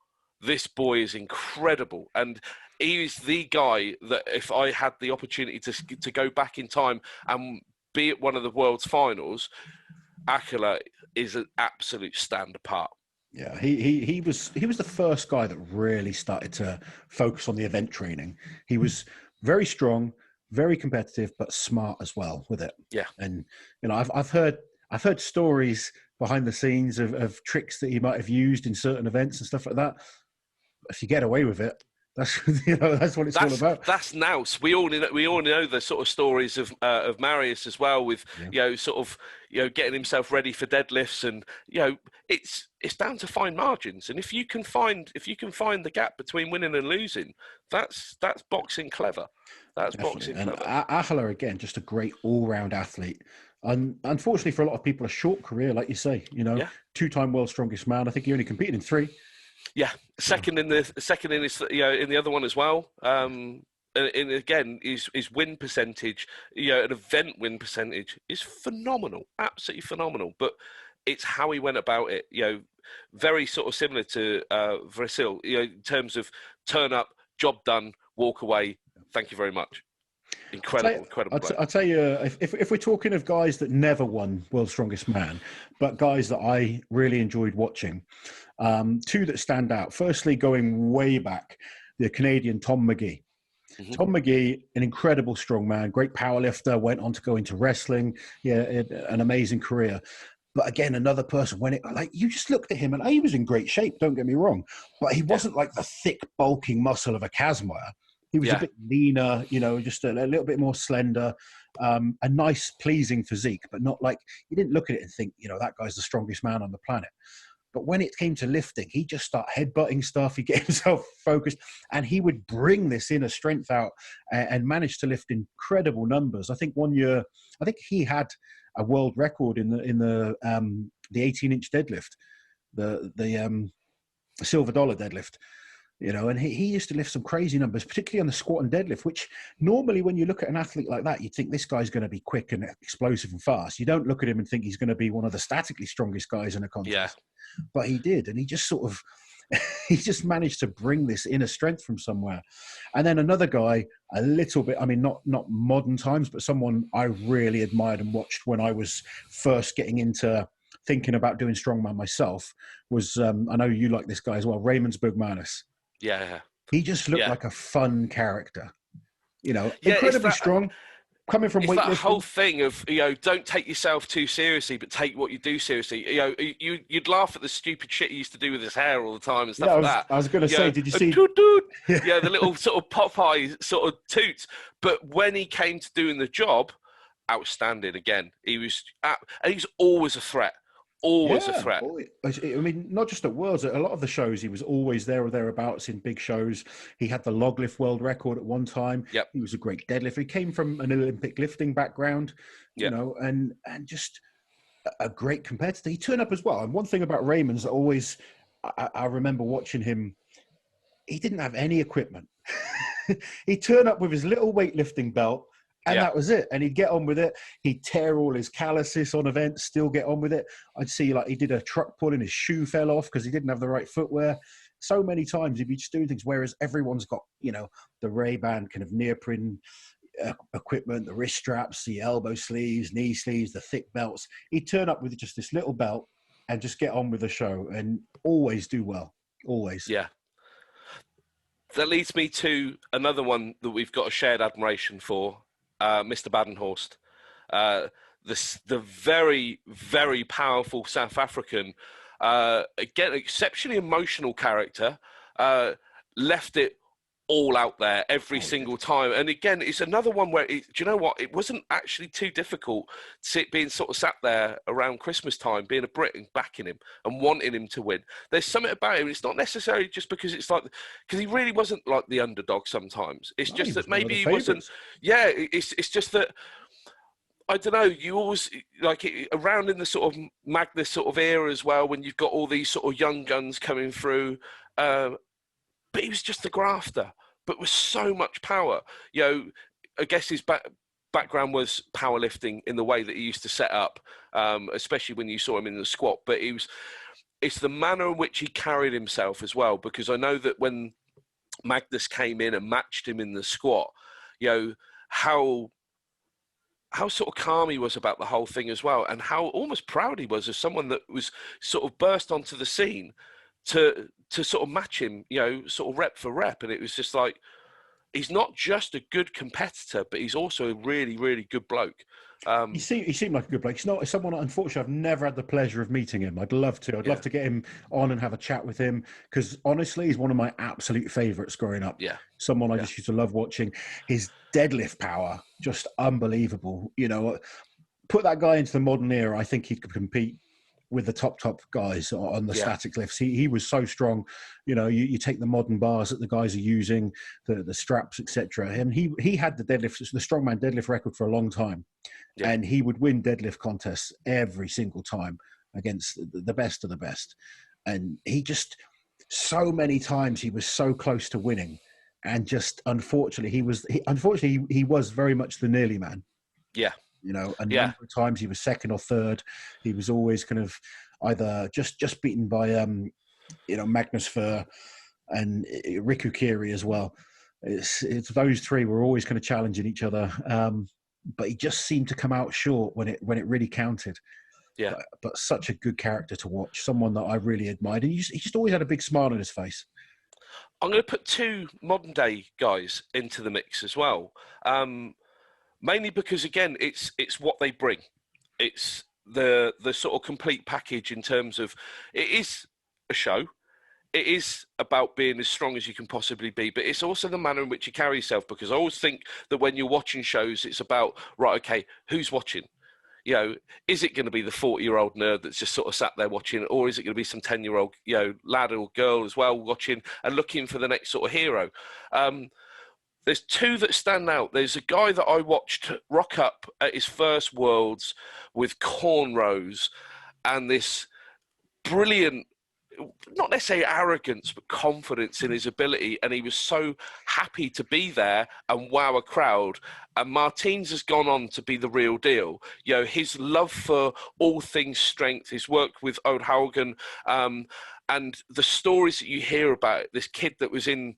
this boy is incredible. And he is the guy that if I had the opportunity to go back in time and be at one of the world's finals, Akela is an absolute stand apart. Yeah, he was the first guy that really started to focus on the event training. He was very strong, very competitive, but smart as well with it. Yeah. And you know, I've heard stories behind the scenes of tricks that he might have used in certain events and stuff like that. If you get away with it, that's that's what it's all about. That's nous. We all know the sort of stories of Marius as well, with sort of getting himself ready for deadlifts, and it's down to fine margins. And if you can find the gap between winning and losing, that's boxing clever. That's Definitely. boxing clever. Shahlaei, again, just a great all-round athlete. And unfortunately for a lot of people, a short career, like you say. Two-time world's strongest man. I think he only competed in 3. Yeah, second in his in the other one as well. And again, his win percentage, an event win percentage is phenomenal, absolutely phenomenal. But it's how he went about it. Very sort of similar to Vasil. In terms of turn up, job done, walk away. Thank you very much. Incredible. I'll tell you, if we're talking of guys that never won World's Strongest Man, but guys that I really enjoyed watching, 2 that stand out. Firstly, going way back, the Canadian Tom McGee. Mm-hmm. Tom McGee, an incredible strongman, great powerlifter, went on to go into wrestling. Yeah, an amazing career. But again, another person, you just looked at him and he was in great shape, don't get me wrong, but he wasn't like the thick, bulking muscle of a Kazmaier. He was a bit leaner, just a little bit more slender, a nice, pleasing physique, but not like, you didn't look at it and think, that guy's the strongest man on the planet. But when it came to lifting, he just started headbutting stuff. He get himself focused, and he would bring this inner strength out and manage to lift incredible numbers. I think one year, he had a world record in the 18-inch deadlift, the silver dollar deadlift. And he used to lift some crazy numbers, particularly on the squat and deadlift, which normally when you look at an athlete like that, you'd think this guy's going to be quick and explosive and fast. You don't look at him and think he's going to be one of the statically strongest guys in a contest. Yeah. But he did. And he just sort of, he just managed to bring this inner strength from somewhere. And then another guy, a little bit, not modern times, but someone I really admired and watched when I was first getting into thinking about doing strongman myself was, I know you like this guy as well, Raymond Bugmanis. Yeah. He just looked like a fun character, incredibly strong, coming from weightlifting. That whole thing of, don't take yourself too seriously, but take what you do seriously. You'd laugh at the stupid shit he used to do with his hair all the time and stuff like that. I was going to say, did you see? The little sort of Popeye sort of toots. But when he came to doing the job, outstanding again. He was always a threat. Always a threat. Not just at Worlds. A lot of the shows, he was always there or thereabouts in big shows. He had the log lift world record at one time. Yep. He was a great deadlifter. He came from an Olympic lifting background, and just a great competitor. He turned up as well. And one thing about Raymond's that always, I remember watching him, he didn't have any equipment. He turned up with his little weightlifting belt, and that was it. And he'd get on with it. He'd tear all his calluses on events, still get on with it. I'd see he did a truck pull and his shoe fell off because he didn't have the right footwear. So many times he'd be just doing things, whereas everyone's got, the Ray-Ban kind of neoprene equipment, the wrist straps, the elbow sleeves, knee sleeves, the thick belts. He'd turn up with just this little belt and just get on with the show and always do well. Always. Yeah. That leads me to another one that we've got a shared admiration for. Mr. Badenhorst, the very, very powerful South African, again, exceptionally emotional character, left it all out there every single time. And again, it's another one where, do you know what? It wasn't actually too difficult being sort of sat there around Christmas time, being a Brit and backing him and wanting him to win. There's something about him. It's not necessarily just because because he really wasn't like the underdog sometimes. It's just that maybe he wasn't. Yeah, it's just that, I don't know, you always, around in the sort of Magnus sort of era as well, when you've got all these sort of young guns coming through, but he was just a grafter, but with so much power. I guess his background was powerlifting in the way that he used to set up, especially when you saw him in the squat. But it's the manner in which he carried himself as well, because I know that when Magnus came in and matched him in the squat, how sort of calm he was about the whole thing as well, and how almost proud he was as someone that was sort of burst onto the scene to sort of match him, you know, sort of rep for rep. And it was just like, he's not just a good competitor, but he's also a really, really good bloke. He seemed like a good bloke. He's not someone, unfortunately, I've never had the pleasure of meeting him. I'd love to. I'd love to get him on and have a chat with him, because honestly, he's one of my absolute favourites growing up. Yeah. Someone I just used to love watching. His deadlift power, just unbelievable. You know, put that guy into the modern era, I think he could compete with the top guys on the static lifts. He was so strong. You know, you take the modern bars that the guys are using, the straps, etc. And he had the strongman deadlift record for a long time. Yeah. And he would win deadlift contests every single time against the best of the best. And he just, so many times he was so close to winning. And just, unfortunately, he was very much the nearly man. Yeah. You know, a number of times he was second or third. He was always kind of either just beaten by, you know, Magnus Fur and Riku Kiri as well. It's those three were always kind of challenging each other. But he just seemed to come out short when it really counted. Yeah. But such a good character to watch. Someone that I really admired. And he just always had a big smile on his face. I'm going to put two modern day guys into the mix as well. Mainly because, again, it's what they bring. It's the sort of complete package in terms of, it is a show. It is about being as strong as you can possibly be, but it's also the manner in which you carry yourself, because I always think that when you're watching shows, it's about, right, okay, who's watching? You know, is it going to be the 40-year-old nerd that's just sort of sat there watching, or is it going to be some 10-year-old, you know, lad or girl as well watching and looking for the next sort of hero? There's two that stand out. There's a guy that I watched rock up at his first Worlds with cornrows and this brilliant, not necessarily arrogance, but confidence in his ability. And he was so happy to be there and wow a crowd. And Martins has gone on to be the real deal. You know, his love for all things strength, his work with Ode Haugen, and the stories that you hear about it, this kid that was in,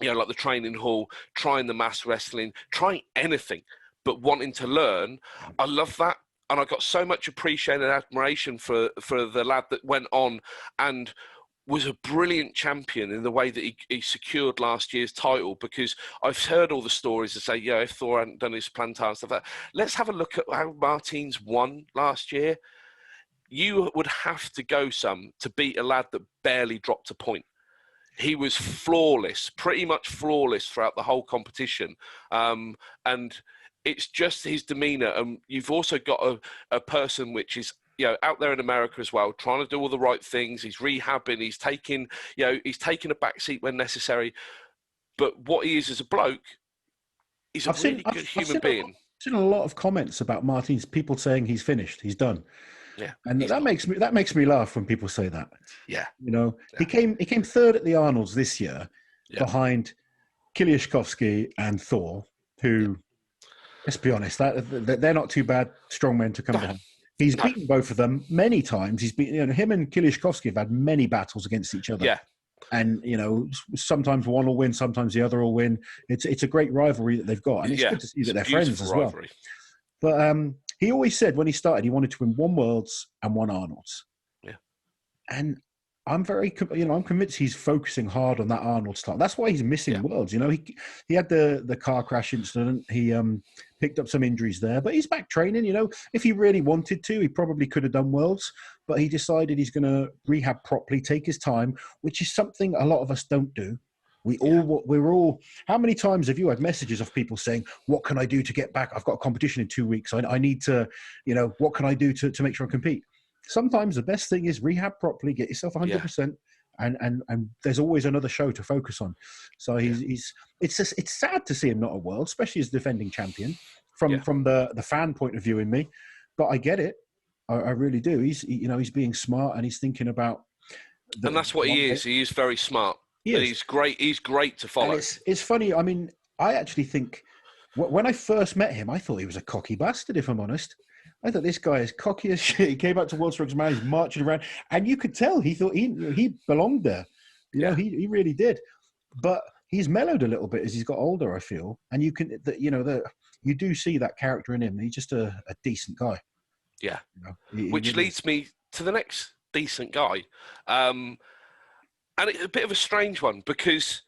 you know, like the training hall, trying the mass wrestling, trying anything, but wanting to learn. I love that. And I got so much appreciation and admiration for the lad that went on and was a brilliant champion in the way that he secured last year's title, because I've heard all the stories that say, yeah, if Thor hadn't done his plantar and stuff like that. Let's have a look at how Martins won last year. You would have to go some to beat a lad that barely dropped a point. He was flawless, pretty much flawless throughout the whole competition. And it's just his demeanor. And you've also got a person which is, you know, out there in America as well, trying to do all the right things. He's rehabbing, he's taking a back seat when necessary. But what he is as a bloke, he's a really good human being. I've seen a lot of comments about Martins, people saying he's finished, he's done. Yeah, and that makes me laugh when people say that. Yeah, you know, he came third at the Arnold's this year, behind Kiliashkovsky and Thor, who, let's be honest, they're not too bad strongmen to come behind. He's beaten both of them many times. He's beaten, you know, him and Kiliashkovsky have had many battles against each other. Yeah, and you know, sometimes one will win, sometimes the other will win. It's a great rivalry that they've got, and it's good to see that they're friends as well. But he always said when he started, he wanted to win one Worlds and one Arnold's. Yeah. And I'm I'm convinced he's focusing hard on that Arnold start. That's why he's missing Worlds. You know, he had the car crash incident. He picked up some injuries there, but he's back training. You know, if he really wanted to, he probably could have done Worlds, but he decided he's going to rehab properly, take his time, which is something a lot of us don't do. We're all, how many times have you had messages of people saying, what can I do to get back? I've got a competition in 2 weeks. I need to, you know, what can I do to make sure I compete? Sometimes the best thing is rehab properly, get yourself 100%, and there's always another show to focus on. So it's sad to see him not at World, especially as defending champion from the fan point of view in me, but I get it. I really do. He's being smart and he's thinking about. And that's what he is. He is very smart. He's great. He's great to follow. It's funny. I mean, I actually think when I first met him, I thought he was a cocky bastard, if I'm honest. I thought this guy is cocky as shit. He came out to World Strongest Man, he's marching around, and you could tell he thought he belonged there. You know, he really did. But he's mellowed a little bit as he's got older, I feel. And you can, you do see that character in him. He's just a decent guy. Yeah. You know, Which leads me to the next decent guy. And it's a bit of a strange one because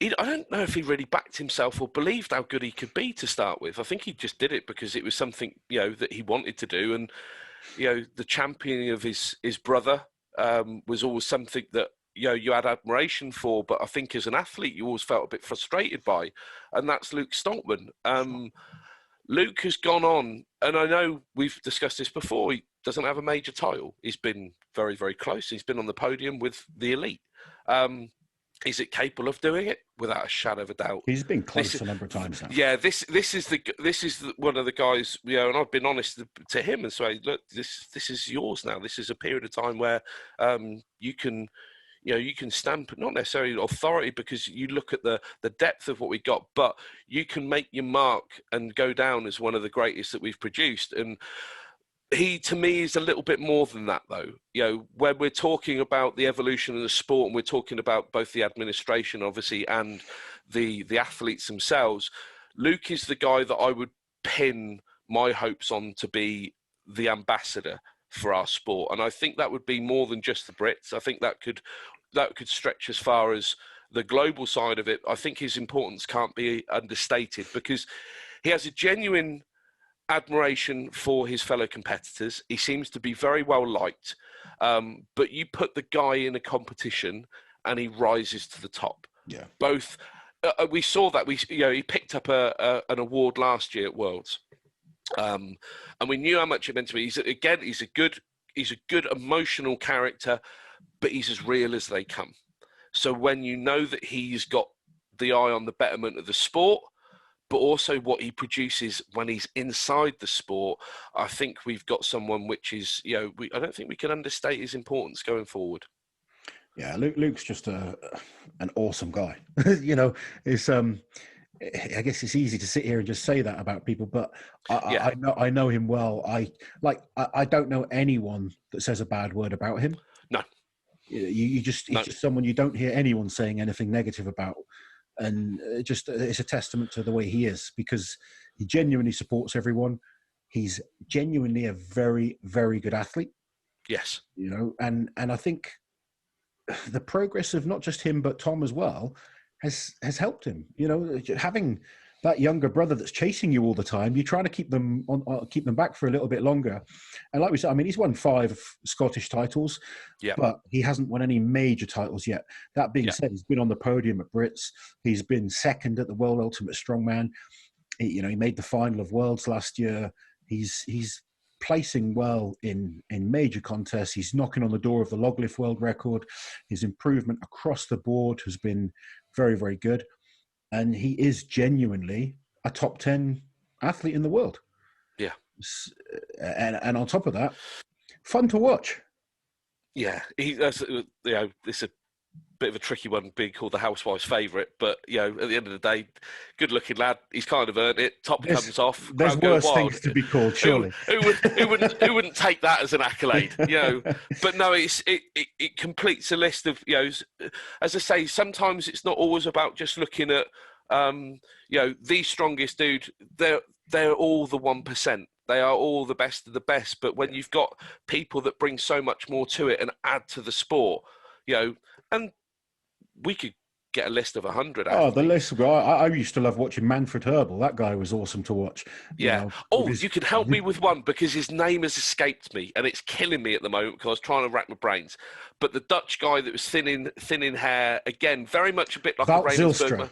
I don't know if he really backed himself or believed how good he could be to start with. I think he just did it because it was something, that he wanted to do. And, the championing of his brother was always something that, you had admiration for. But I think as an athlete, you always felt a bit frustrated by. And that's Luke Strongman. Luke has gone on, and I know we've discussed this before, he doesn't have a major title. He's been very, very close. He's been on the podium with the elite. Is it capable of doing it? Without a shadow of a doubt. He's been close a number of times now. Yeah, this is one of the guys, and I've been honest to him and say, look, this is yours now. This is a period of time where you can stamp not necessarily authority because you look at the depth of what we got, but you can make your mark and go down as one of the greatest that we've produced. And he, to me, is a little bit more than that, though. When we're talking about the evolution of the sport, and we're talking about both the administration, obviously, and the athletes themselves, Luke is the guy that I would pin my hopes on to be the ambassador for our sport. And I think that would be more than just the Brits. I think that could stretch as far as the global side of it. I think his importance can't be understated because he has a genuine admiration for his fellow competitors. He seems to be very well liked, but you put the guy in a competition and he rises to the top. Yeah. Both we saw that he picked up an award last year at Worlds, and we knew how much it meant to me. He's a good emotional character, but he's as real as they come. So when you know that he's got the eye on the betterment of the sport, but also what he produces when he's inside the sport, I think we've got someone which is, I don't think we can understate his importance going forward. Yeah, Luke's just an awesome guy. It's I guess it's easy to sit here and just say that about people, but I know him well. I don't know anyone that says a bad word about him. No, he's just someone you don't hear anyone saying anything negative about. And it's a testament to the way he is because he genuinely supports everyone. He's genuinely a very, very good athlete. Yes. And I think the progress of not just him, but Tom as well has helped him. Having that younger brother that's chasing you all the time, you're trying to keep them back for a little bit longer. And like we said, he's won 5 Scottish titles, but he hasn't won any major titles yet. That being said, he's been on the podium at Brits. He's been second at the World Ultimate Strongman. He made the final of Worlds last year. He's placing well in major contests. He's knocking on the door of the log lift world record. His improvement across the board has been very, very good. And he is genuinely a top 10 athlete in the world. Yeah. And on top of that, fun to watch. Yeah. It's a bit of a tricky one being called the housewife's favourite. But, at the end of the day, good-looking lad. He's kind of earned it. Top comes off. There's worse things to be called, surely. Who wouldn't take that as an accolade? But no, it completes a list of, as I say, sometimes it's not always about just looking at, the strongest dude. They're all the 1%. They are all the best of the best. But when you've got people that bring so much more to it and add to the sport, and we could get a list of 100. The list. I used to love watching Manfred Herbal. That guy was awesome to watch. Yeah. You could help me with one because his name has escaped me and it's killing me at the moment because I was trying to rack my brains. But the Dutch guy that was thin in hair, again, very much a bit like Wout a Ravensburger.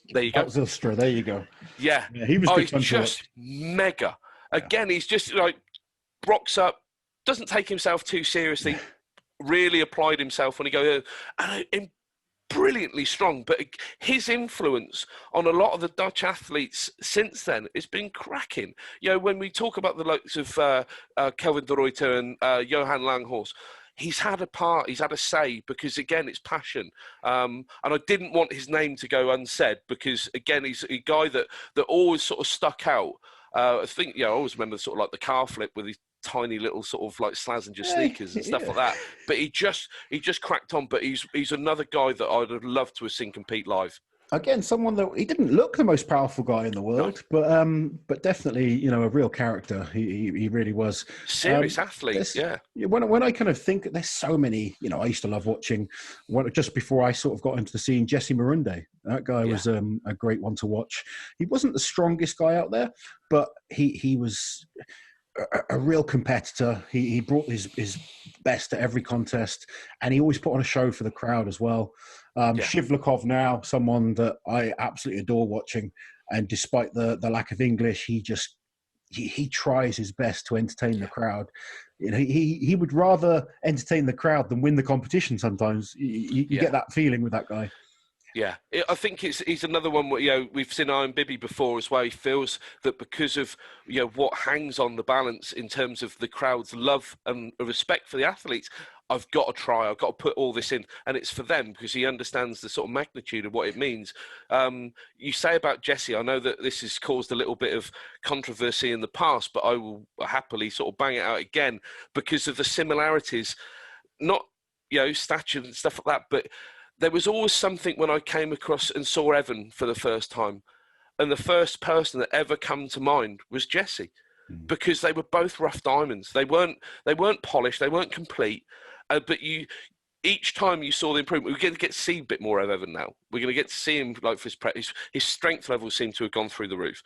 There you go. Wout Zylstra. There you go. Yeah. He was good. He's just mega. Again, he's just rocks up, doesn't take himself too seriously. Really applied himself when he goes, and brilliantly strong. But his influence on a lot of the Dutch athletes since then has been cracking. When we talk about the likes of Kelvin de Ruyter and Johan Langhorst, he's had a part, he's had a say because, again, it's passion. And I didn't want his name to go unsaid because, again, he's a guy that always sort of stuck out. I think, I always remember sort of like the car flip with his tiny little sort of like Slazenger sneakers and stuff like that. But he just cracked on. But he's another guy that I'd have loved to have seen compete live. Again, someone that he didn't look the most powerful guy in the world, but definitely, you know, a real character. He really was. Serious athlete, yeah. When I kind of think, there's so many. You know, I used to love watching. Just before I sort of got into the scene, Jesse Morunde. That guy was a great one to watch. He wasn't the strongest guy out there, but he was a real competitor. He brought his best to every contest, and he always put on a show for the crowd as well. Shivlikov now, someone that I absolutely adore watching, and despite the lack of English, he tries his best to entertain the crowd. You know, he would rather entertain the crowd than win the competition. Sometimes you get that feeling with that guy. Yeah, I think he's another one where, you know, we've seen Iron Bibby before as well. He feels that because of, you know, what hangs on the balance in terms of the crowd's love and respect for the athletes, I've got to try, I've got to put all this in. And it's for them because he understands the sort of magnitude of what it means. You say about Jesse, I know that this has caused a little bit of controversy in the past, but I will happily sort of bang it out again because of the similarities, not, you know, stature and stuff like that, but there was always something when I came across and saw Evan for the first time. And the first person that ever come to mind was Jesse, because they were both rough diamonds. They weren't polished, they weren't complete. But each time you saw the improvement, we're going to get to see a bit more of Evan now. We're going to get to see him, like, for his strength levels seem to have gone through the roof.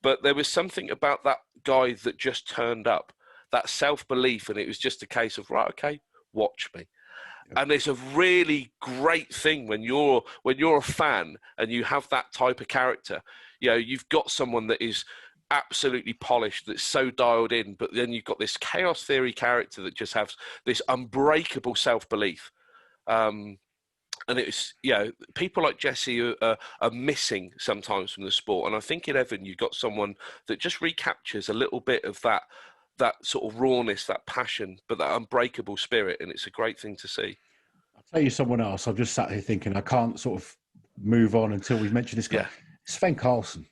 But there was something about that guy that just turned up, that self-belief, and it was just a case of, right, okay, watch me. And it's a really great thing when you're a fan and you have that type of character. You know, you've got someone that is absolutely polished, that's so dialed in, but then you've got this chaos theory character that just has this unbreakable self-belief. And it's, you know, people like Jesse are missing sometimes from the sport. And I think in Evan, you've got someone that just recaptures a little bit of that sort of rawness, that passion, but that unbreakable spirit, and it's a great thing to see. I'll tell you someone else. I've just sat here thinking I can't sort of move on until we've mentioned this guy. Yeah. Sven Carlson.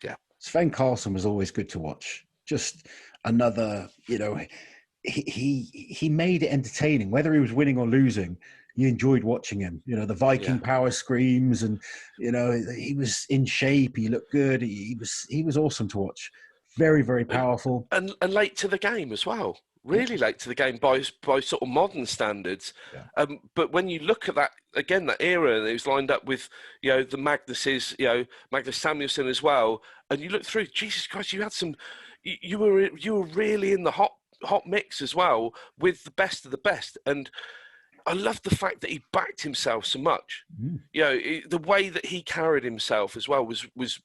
Yeah. Sven Carlson was always good to watch. Just another, you know, he made it entertaining. Whether he was winning or losing, you enjoyed watching him. You know, the Viking power screams, and, you know, he was in shape. He looked good. He was awesome to watch. Very, very powerful. And late to the game as well. Really late to the game by sort of modern standards. Yeah. But when you look at that, again, that era, it was lined up with, you know, the Magnuses, you know, Magnus Samuelsson as well. And you look through, Jesus Christ, you had some, you were really in the hot mix as well with the best of the best. And I love the fact that he backed himself so much. You know, the way that he carried himself as well was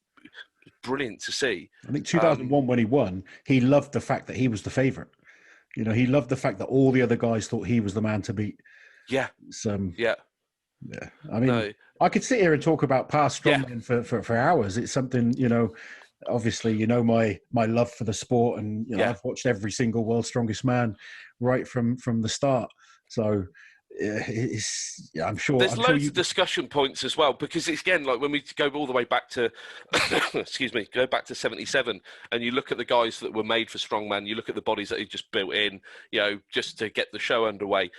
brilliant to see. I think 2001 when he won, he loved the fact that he was the favourite. You know, he loved the fact that all the other guys thought he was the man to beat. Yeah. Yeah. I mean, I could sit here and talk about past strongmen for hours. It's something, you know, obviously, you know, my love for the sport, and, you know, I've watched every single World's Strongest Man right from the start. So I'm sure there's loads of discussion points as well, because it's, again, like when we go all the way back to go back to 77, and you look at the guys that were made for strongman, you look at the bodies that he just built in, you know, just to get the show underway.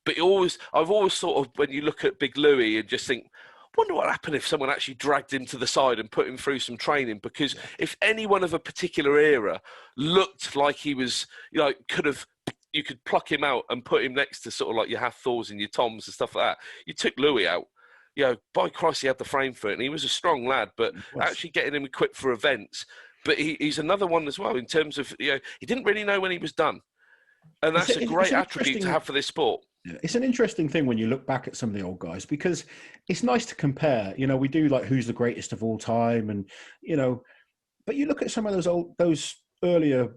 But I've always thought of, when you look at Big Louie and just think, wonder what happened if someone actually dragged him to the side and put him through some training, because if anyone of a particular era looked like he was, you know, you could pluck him out and put him next to sort of like your Hathors and your Toms and stuff like that. You took Louis out, you know, by Christ, he had the frame for it, and he was a strong lad, but actually getting him equipped for events. But he's another one as well in terms of, you know, he didn't really know when he was done. And that's a great attribute to have for this sport. It's an interesting thing when you look back at some of the old guys, because it's nice to compare. You know, we do like who's the greatest of all time, and, you know, but you look at some of those earlier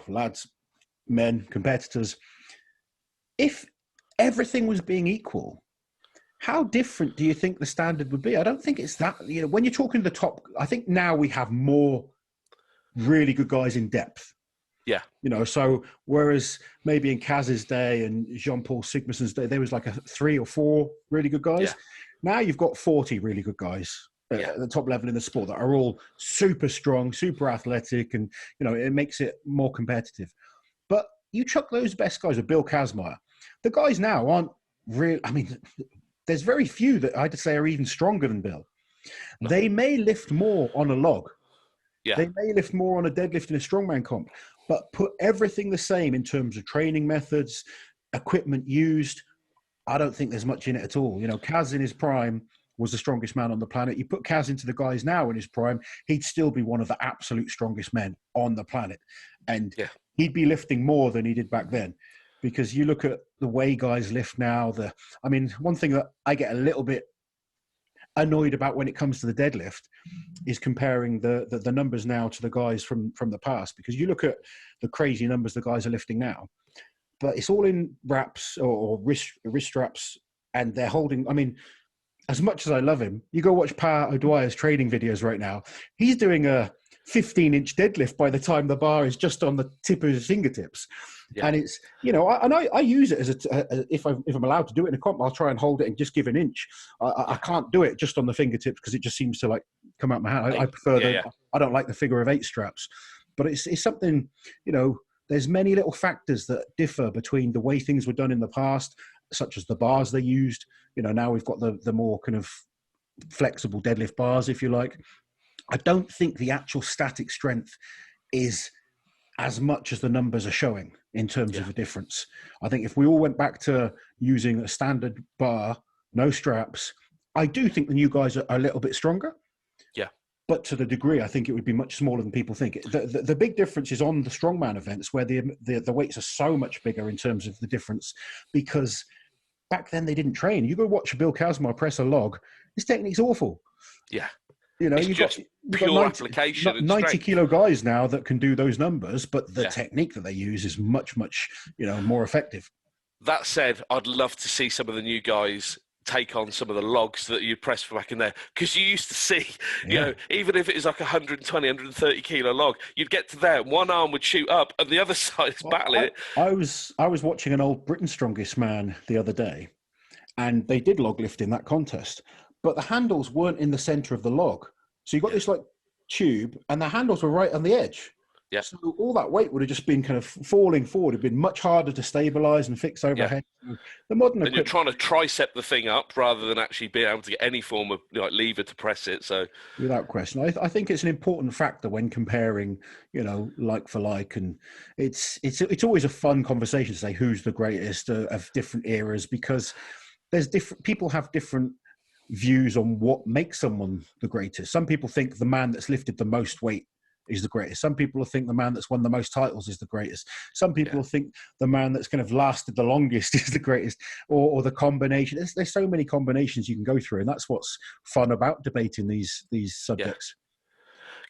lads, men, competitors. If everything was being equal, how different do you think the standard would be? I don't think it's that, you know, when you're talking the top, I think now we have more really good guys in depth. Yeah. You know, so whereas maybe in Kaz's day and Jean-Paul Sigmarsson's day, there was like 3 or 4 really good guys. Yeah. Now you've got 40 really good guys at the top level in the sport that are all super strong, super athletic, and, you know, it makes it more competitive. But you chuck those best guys with Bill Kazmaier. The guys now aren't real. I mean, there's very few that I'd say are even stronger than Bill. No. They may lift more on a log. Yeah. They may lift more on a deadlift in a strongman comp, but put everything the same in terms of training methods, equipment used. I don't think there's much in it at all. You know, Kaz in his prime was the strongest man on the planet. You put Kaz into the guys now in his prime, he'd still be one of the absolute strongest men on the planet. And he'd be lifting more than he did back then. Because you look at the way guys lift now, I mean, one thing that I get a little bit annoyed about when it comes to the deadlift is comparing the numbers now to the guys from the past. Because you look at the crazy numbers the guys are lifting now, but it's all in wraps or wrist straps, and they're holding. I mean, as much as I love him, you go watch Pa O'Dwyer's training videos right now. He's doing a 15-inch deadlift by the time the bar is just on the tip of his fingertips. Yeah. And it's, you know, I use it as if I'm allowed to do it in a comp, I'll try and hold it and just give an inch. I can't do it just on the fingertips because it just seems to like come out my hand. I prefer I don't like the figure of 8 straps, but it's something, you know, there's many little factors that differ between the way things were done in the past, such as the bars they used. You know, now we've got the more kind of flexible deadlift bars, if you like. I don't think the actual static strength is as much as the numbers are showing in terms of a difference. I think if we all went back to using a standard bar, no straps, I do think the new guys are a little bit stronger. Yeah. But to the degree, I think it would be much smaller than people think. The big difference is on the strongman events where the weights are so much bigger in terms of the difference, because back then they didn't train. You go watch Bill Kazmar press a log, his technique's awful. Yeah. You know, you've got pure 90, application. 90 kilo guys now that can do those numbers, but the technique that they use is much, much, you know, more effective. That said, I'd love to see some of the new guys take on some of the logs that you pressed back in there, because you used to see, you know, even if it is like 120, 130 kilo log, you'd get to there, one arm would shoot up, and the other side is battling it. I was watching an old Britain's Strongest Man the other day, and they did log lift in that contest, but the handles weren't in the center of the log. So you got this like tube, and the handles were right on the edge. Yeah. So all that weight would have just been kind of falling forward. It'd been much harder to stabilize and fix overhead. Yeah. The modern and you're trying to tricep the thing up rather than actually being able to get any form of like lever to press it. So without question, I think it's an important factor when comparing, you know, like for like, and it's always a fun conversation to say who's the greatest of different eras, because there's different people have different views on what makes someone the greatest. Some people think the man that's lifted the most weight is the greatest. Some people think the man that's won the most titles is the greatest. Some people think the man that's kind of lasted the longest is the greatest, or the combination. There's so many combinations you can go through, and that's what's fun about debating these subjects.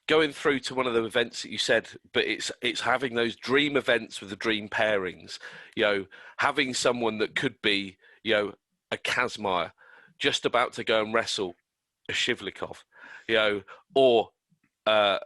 Going through to one of the events that you said, but it's having those dream events with the dream pairings, you know, having someone that could be, you know, a Kazmaier just about to go and wrestle a Shivlikov, you know, or a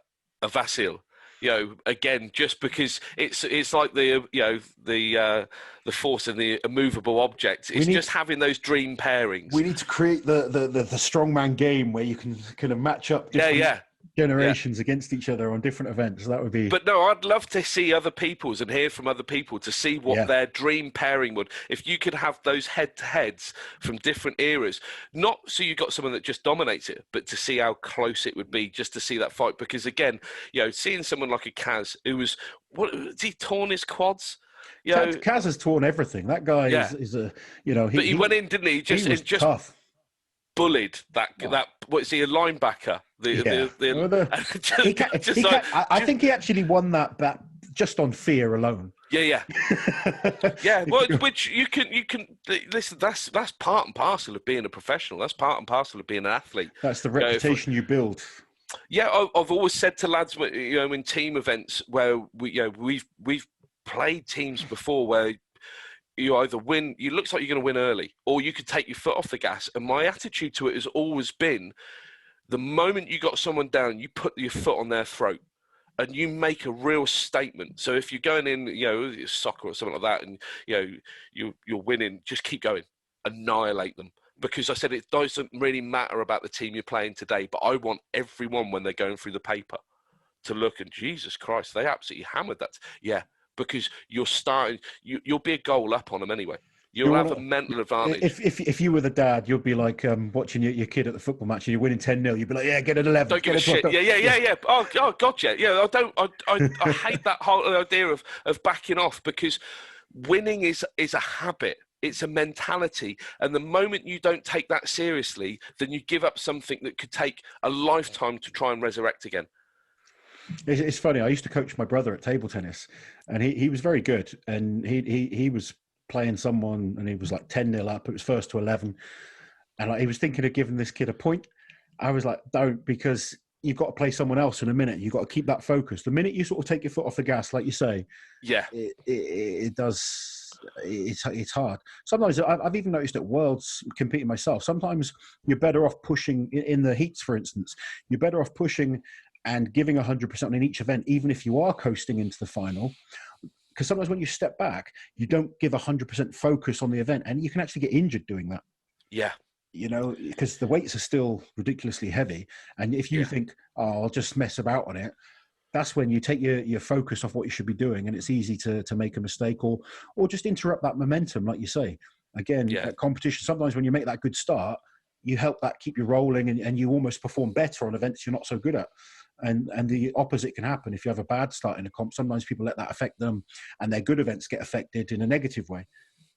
Vasil, you know, again, just because it's like the, you know, the force and the immovable object. It's just having those dream pairings. We need to create the strongman game where you can kind of match up different generations against each other on different events. That would be. But no, I'd love to see other people's and hear from other people to see what their dream pairing would. If you could have those head-to-heads from different eras, not so you got someone that just dominates it, but to see how close it would be, just to see that fight. Because again, you know, seeing someone like a Kaz who was he torn his quads. You know, Kaz has torn everything. That guy is a, you know, but he went in, didn't he? He was just tough. Bullied that what is he, a linebacker? I think he actually won that just on fear alone. Yeah. Well, which you can listen. That's part and parcel of being a professional. That's part and parcel of being an athlete. That's the reputation you build. Yeah, I've always said to lads, you know, in team events where we've played teams before where you either win, it looks like you're going to win early, or you could take your foot off the gas. And my attitude to it has always been, the moment you got someone down, you put your foot on their throat and you make a real statement. So if you're going in, you know, soccer or something like that, and, you know, you're winning, just keep going, annihilate them. Because I said, it doesn't really matter about the team you're playing today, but I want everyone, when they're going through the paper, to look and, Jesus Christ, they absolutely hammered that. Yeah. Because you're starting, you'll be a goal up on them anyway. You'll have a mental advantage. If you were the dad, you'd be like watching your kid at the football match and you're winning 10-0. You'd be like, yeah, get an 11. Don't give a shit. Yeah. Oh God, yeah. I hate that whole idea of backing off, because winning is a habit. It's a mentality. And the moment you don't take that seriously, then you give up something that could take a lifetime to try and resurrect again. It's funny. I used to coach my brother at table tennis, and he was very good. And he was playing someone, and he was like 10-0 up. It was first to 11. And he was thinking of giving this kid a point. I was like, don't, because you've got to play someone else in a minute. You've got to keep that focus. The minute you sort of take your foot off the gas, like you say, yeah, it does. It's hard. Sometimes I've even noticed at Worlds competing myself. Sometimes you're better off pushing in the heats, for instance. You're better off pushing and giving 100% in each event, even if you are coasting into the final. Because sometimes when you step back, you don't give 100% focus on the event, and you can actually get injured doing that. Yeah. You know, because the weights are still ridiculously heavy. And if you think, oh, I'll just mess about on it, that's when you take your focus off what you should be doing, and it's easy to make a mistake or just interrupt that momentum, like you say. Again, at competition, sometimes when you make that good start, you help that keep you rolling, and you almost perform better on events you're not so good at. And the opposite can happen if you have a bad start in a comp. Sometimes people let that affect them, and their good events get affected in a negative way.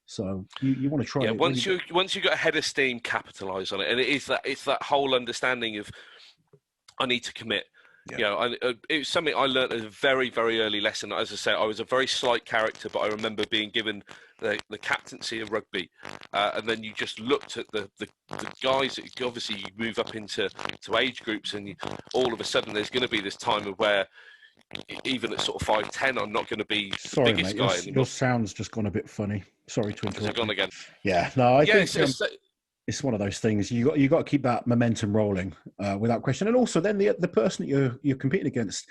So you want to try. Yeah, once you got a head of steam, capitalize on it, and it's that whole understanding of I need to commit. Yeah. You know, it was something I learned as a very, very early lesson. As I say, I was a very slight character, but I remember being given the captaincy of rugby, and then you just looked at the guys. Obviously, you move up into age groups, and all of a sudden, there's going to be this time of where, even at sort of 5'10", I'm not going to be the biggest guy anymore. Your sound's just gone a bit funny. Sorry to interrupt. Has it gone again? Yeah, no, I think it's one of those things. You got to keep that momentum rolling without question. And also, then the person that you're competing against,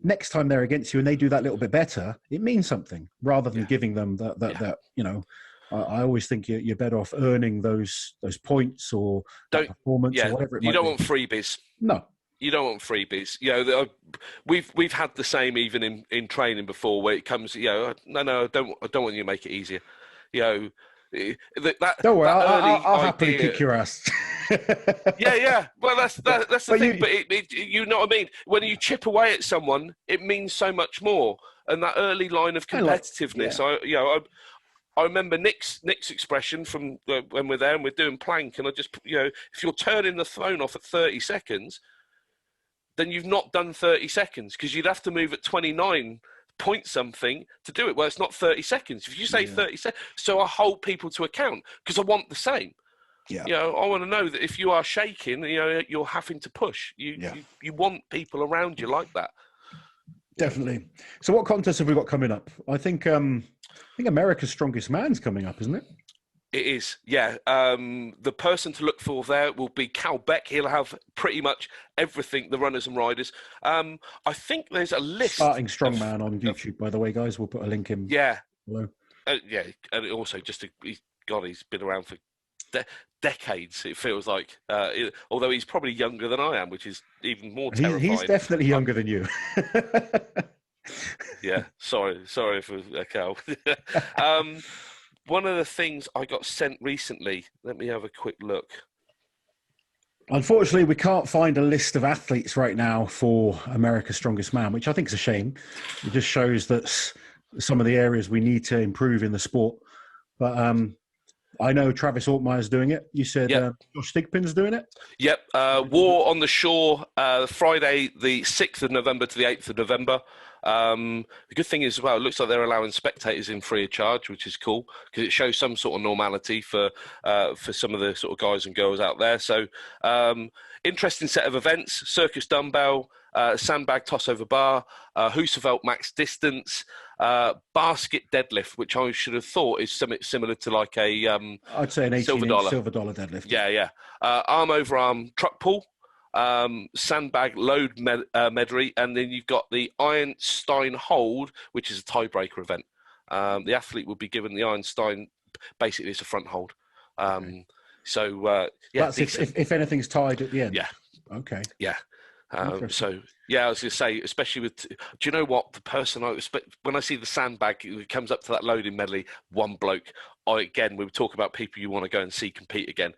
next time they're against you and they do that little bit better, it means something rather than giving them that. You know, I always think you're better off earning those points or performance or whatever it might be. You don't want freebies. No. You don't want freebies. You know, we've had the same even in training before, where it comes. You know, no, I don't want you to make it easier. You know, don't worry, I'll happily kick your ass. yeah. Well, that's the thing. But you know what I mean. When you chip away at someone, it means so much more. And that early line of competitiveness. I remember Nick's expression from when we're there and we're doing plank, and I just, you know, if you're turning the phone off at 30 seconds. Then you've not done 30 seconds, because you'd have to move at 29 point something to do it. Well, it's not 30 seconds. If you say 30 seconds, so I hold people to account, because I want the same. Yeah. You know, I want to know that if you are shaking, you know, you're having to push. You want people around you like that. Definitely. So what contests have we got coming up? I think America's Strongest Man's coming up, isn't it? It is, yeah. The person to look for there will be Cal Beck. He'll have pretty much everything, the runners and riders. I think there's a list. Starting Strongman on YouTube, by the way, guys. We'll put a link in below. And also he's been around for decades, it feels like. Although he's probably younger than I am, which is even more terrifying. He's definitely younger than you. Yeah, sorry for Cal. One of the things I got sent recently, let me have a quick look. Unfortunately, we can't find a list of athletes right now for America's Strongest Man, which I think is a shame. It just shows that some of the areas we need to improve in the sport. But I know Travis Ortmeyer's doing it. You said Josh Stigpin's doing it? Yep. War on the Shore, Friday, the 6th of November to the 8th of November. The good thing is, well, it looks like they're allowing spectators in free of charge, which is cool, because it shows some sort of normality for some of the sort of guys and girls out there. So interesting set of events: circus dumbbell, sandbag toss over bar, Husservelt max distance, basket deadlift, which I should have thought is something similar to like a I'd say an $18 silver dollar deadlift. Yeah. Arm over arm truck pull. Sandbag load medley, and then you've got the Einstein hold, which is a tiebreaker event. The athlete will be given the Einstein. Basically, it's a front hold. So that's if anything's tied at the end. Yeah. Okay. Yeah. So yeah, I was going to say, especially with, do you know what, the person I expect when I see the sandbag, it comes up to that loading medley, one bloke. Again, we were talking about people you want to go and see compete again.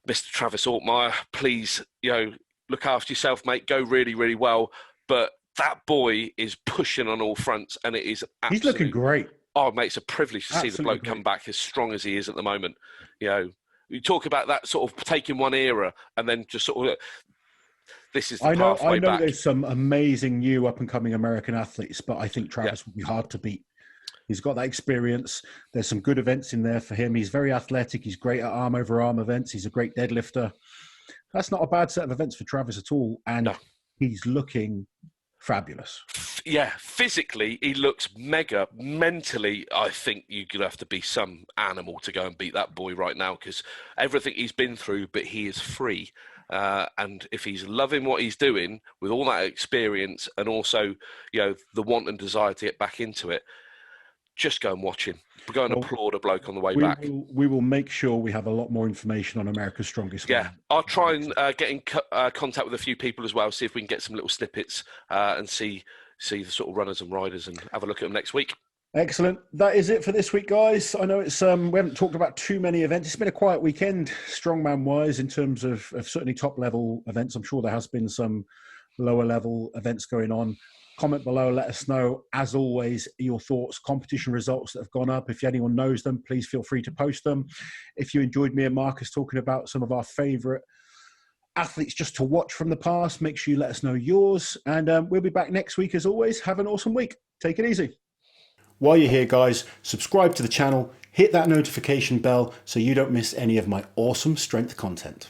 Mr. Travis Altmaier, please, look after yourself, mate. Go really, really well. But that boy is pushing on all fronts, and it is absolutely. He's looking great. Oh, mate, it's a privilege to see the bloke Great. come back as strong as he is at the moment. You talk about that sort of taking one era and then just sort of. This is the pathway back. There's some amazing new up-and-coming American athletes, but I think Travis will be hard to beat. He's got that experience. There's some good events in there for him. He's very athletic. He's great at arm-over-arm events. He's a great deadlifter. That's not a bad set of events for Travis at all, and he's looking fabulous. Yeah, physically, he looks mega. Mentally, I think you're going to have to be some animal to go and beat that boy right now, because everything he's been through, but he is free. And if he's loving what he's doing with all that experience and also, the want and desire to get back into it, just go and watch him. Go and applaud a bloke on the way back. We will make sure we have a lot more information on America's Strongest Man. Yeah, I'll try and get in contact with a few people as well, see if we can get some little snippets and see the sort of runners and riders and have a look at them next week. Excellent. That is it for this week, guys. I know it's we haven't talked about too many events. It's been a quiet weekend, strongman-wise, in terms of certainly top-level events. I'm sure there has been some lower-level events going on. Comment below, let us know, as always, your thoughts, competition results that have gone up. If anyone knows them, please feel free to post them. If you enjoyed me and Marcus talking about some of our favourite athletes just to watch from the past, make sure you let us know yours. And we'll be back next week, as always. Have an awesome week. Take it easy. While you're here, guys, subscribe to the channel, hit that notification bell so you don't miss any of my awesome strength content.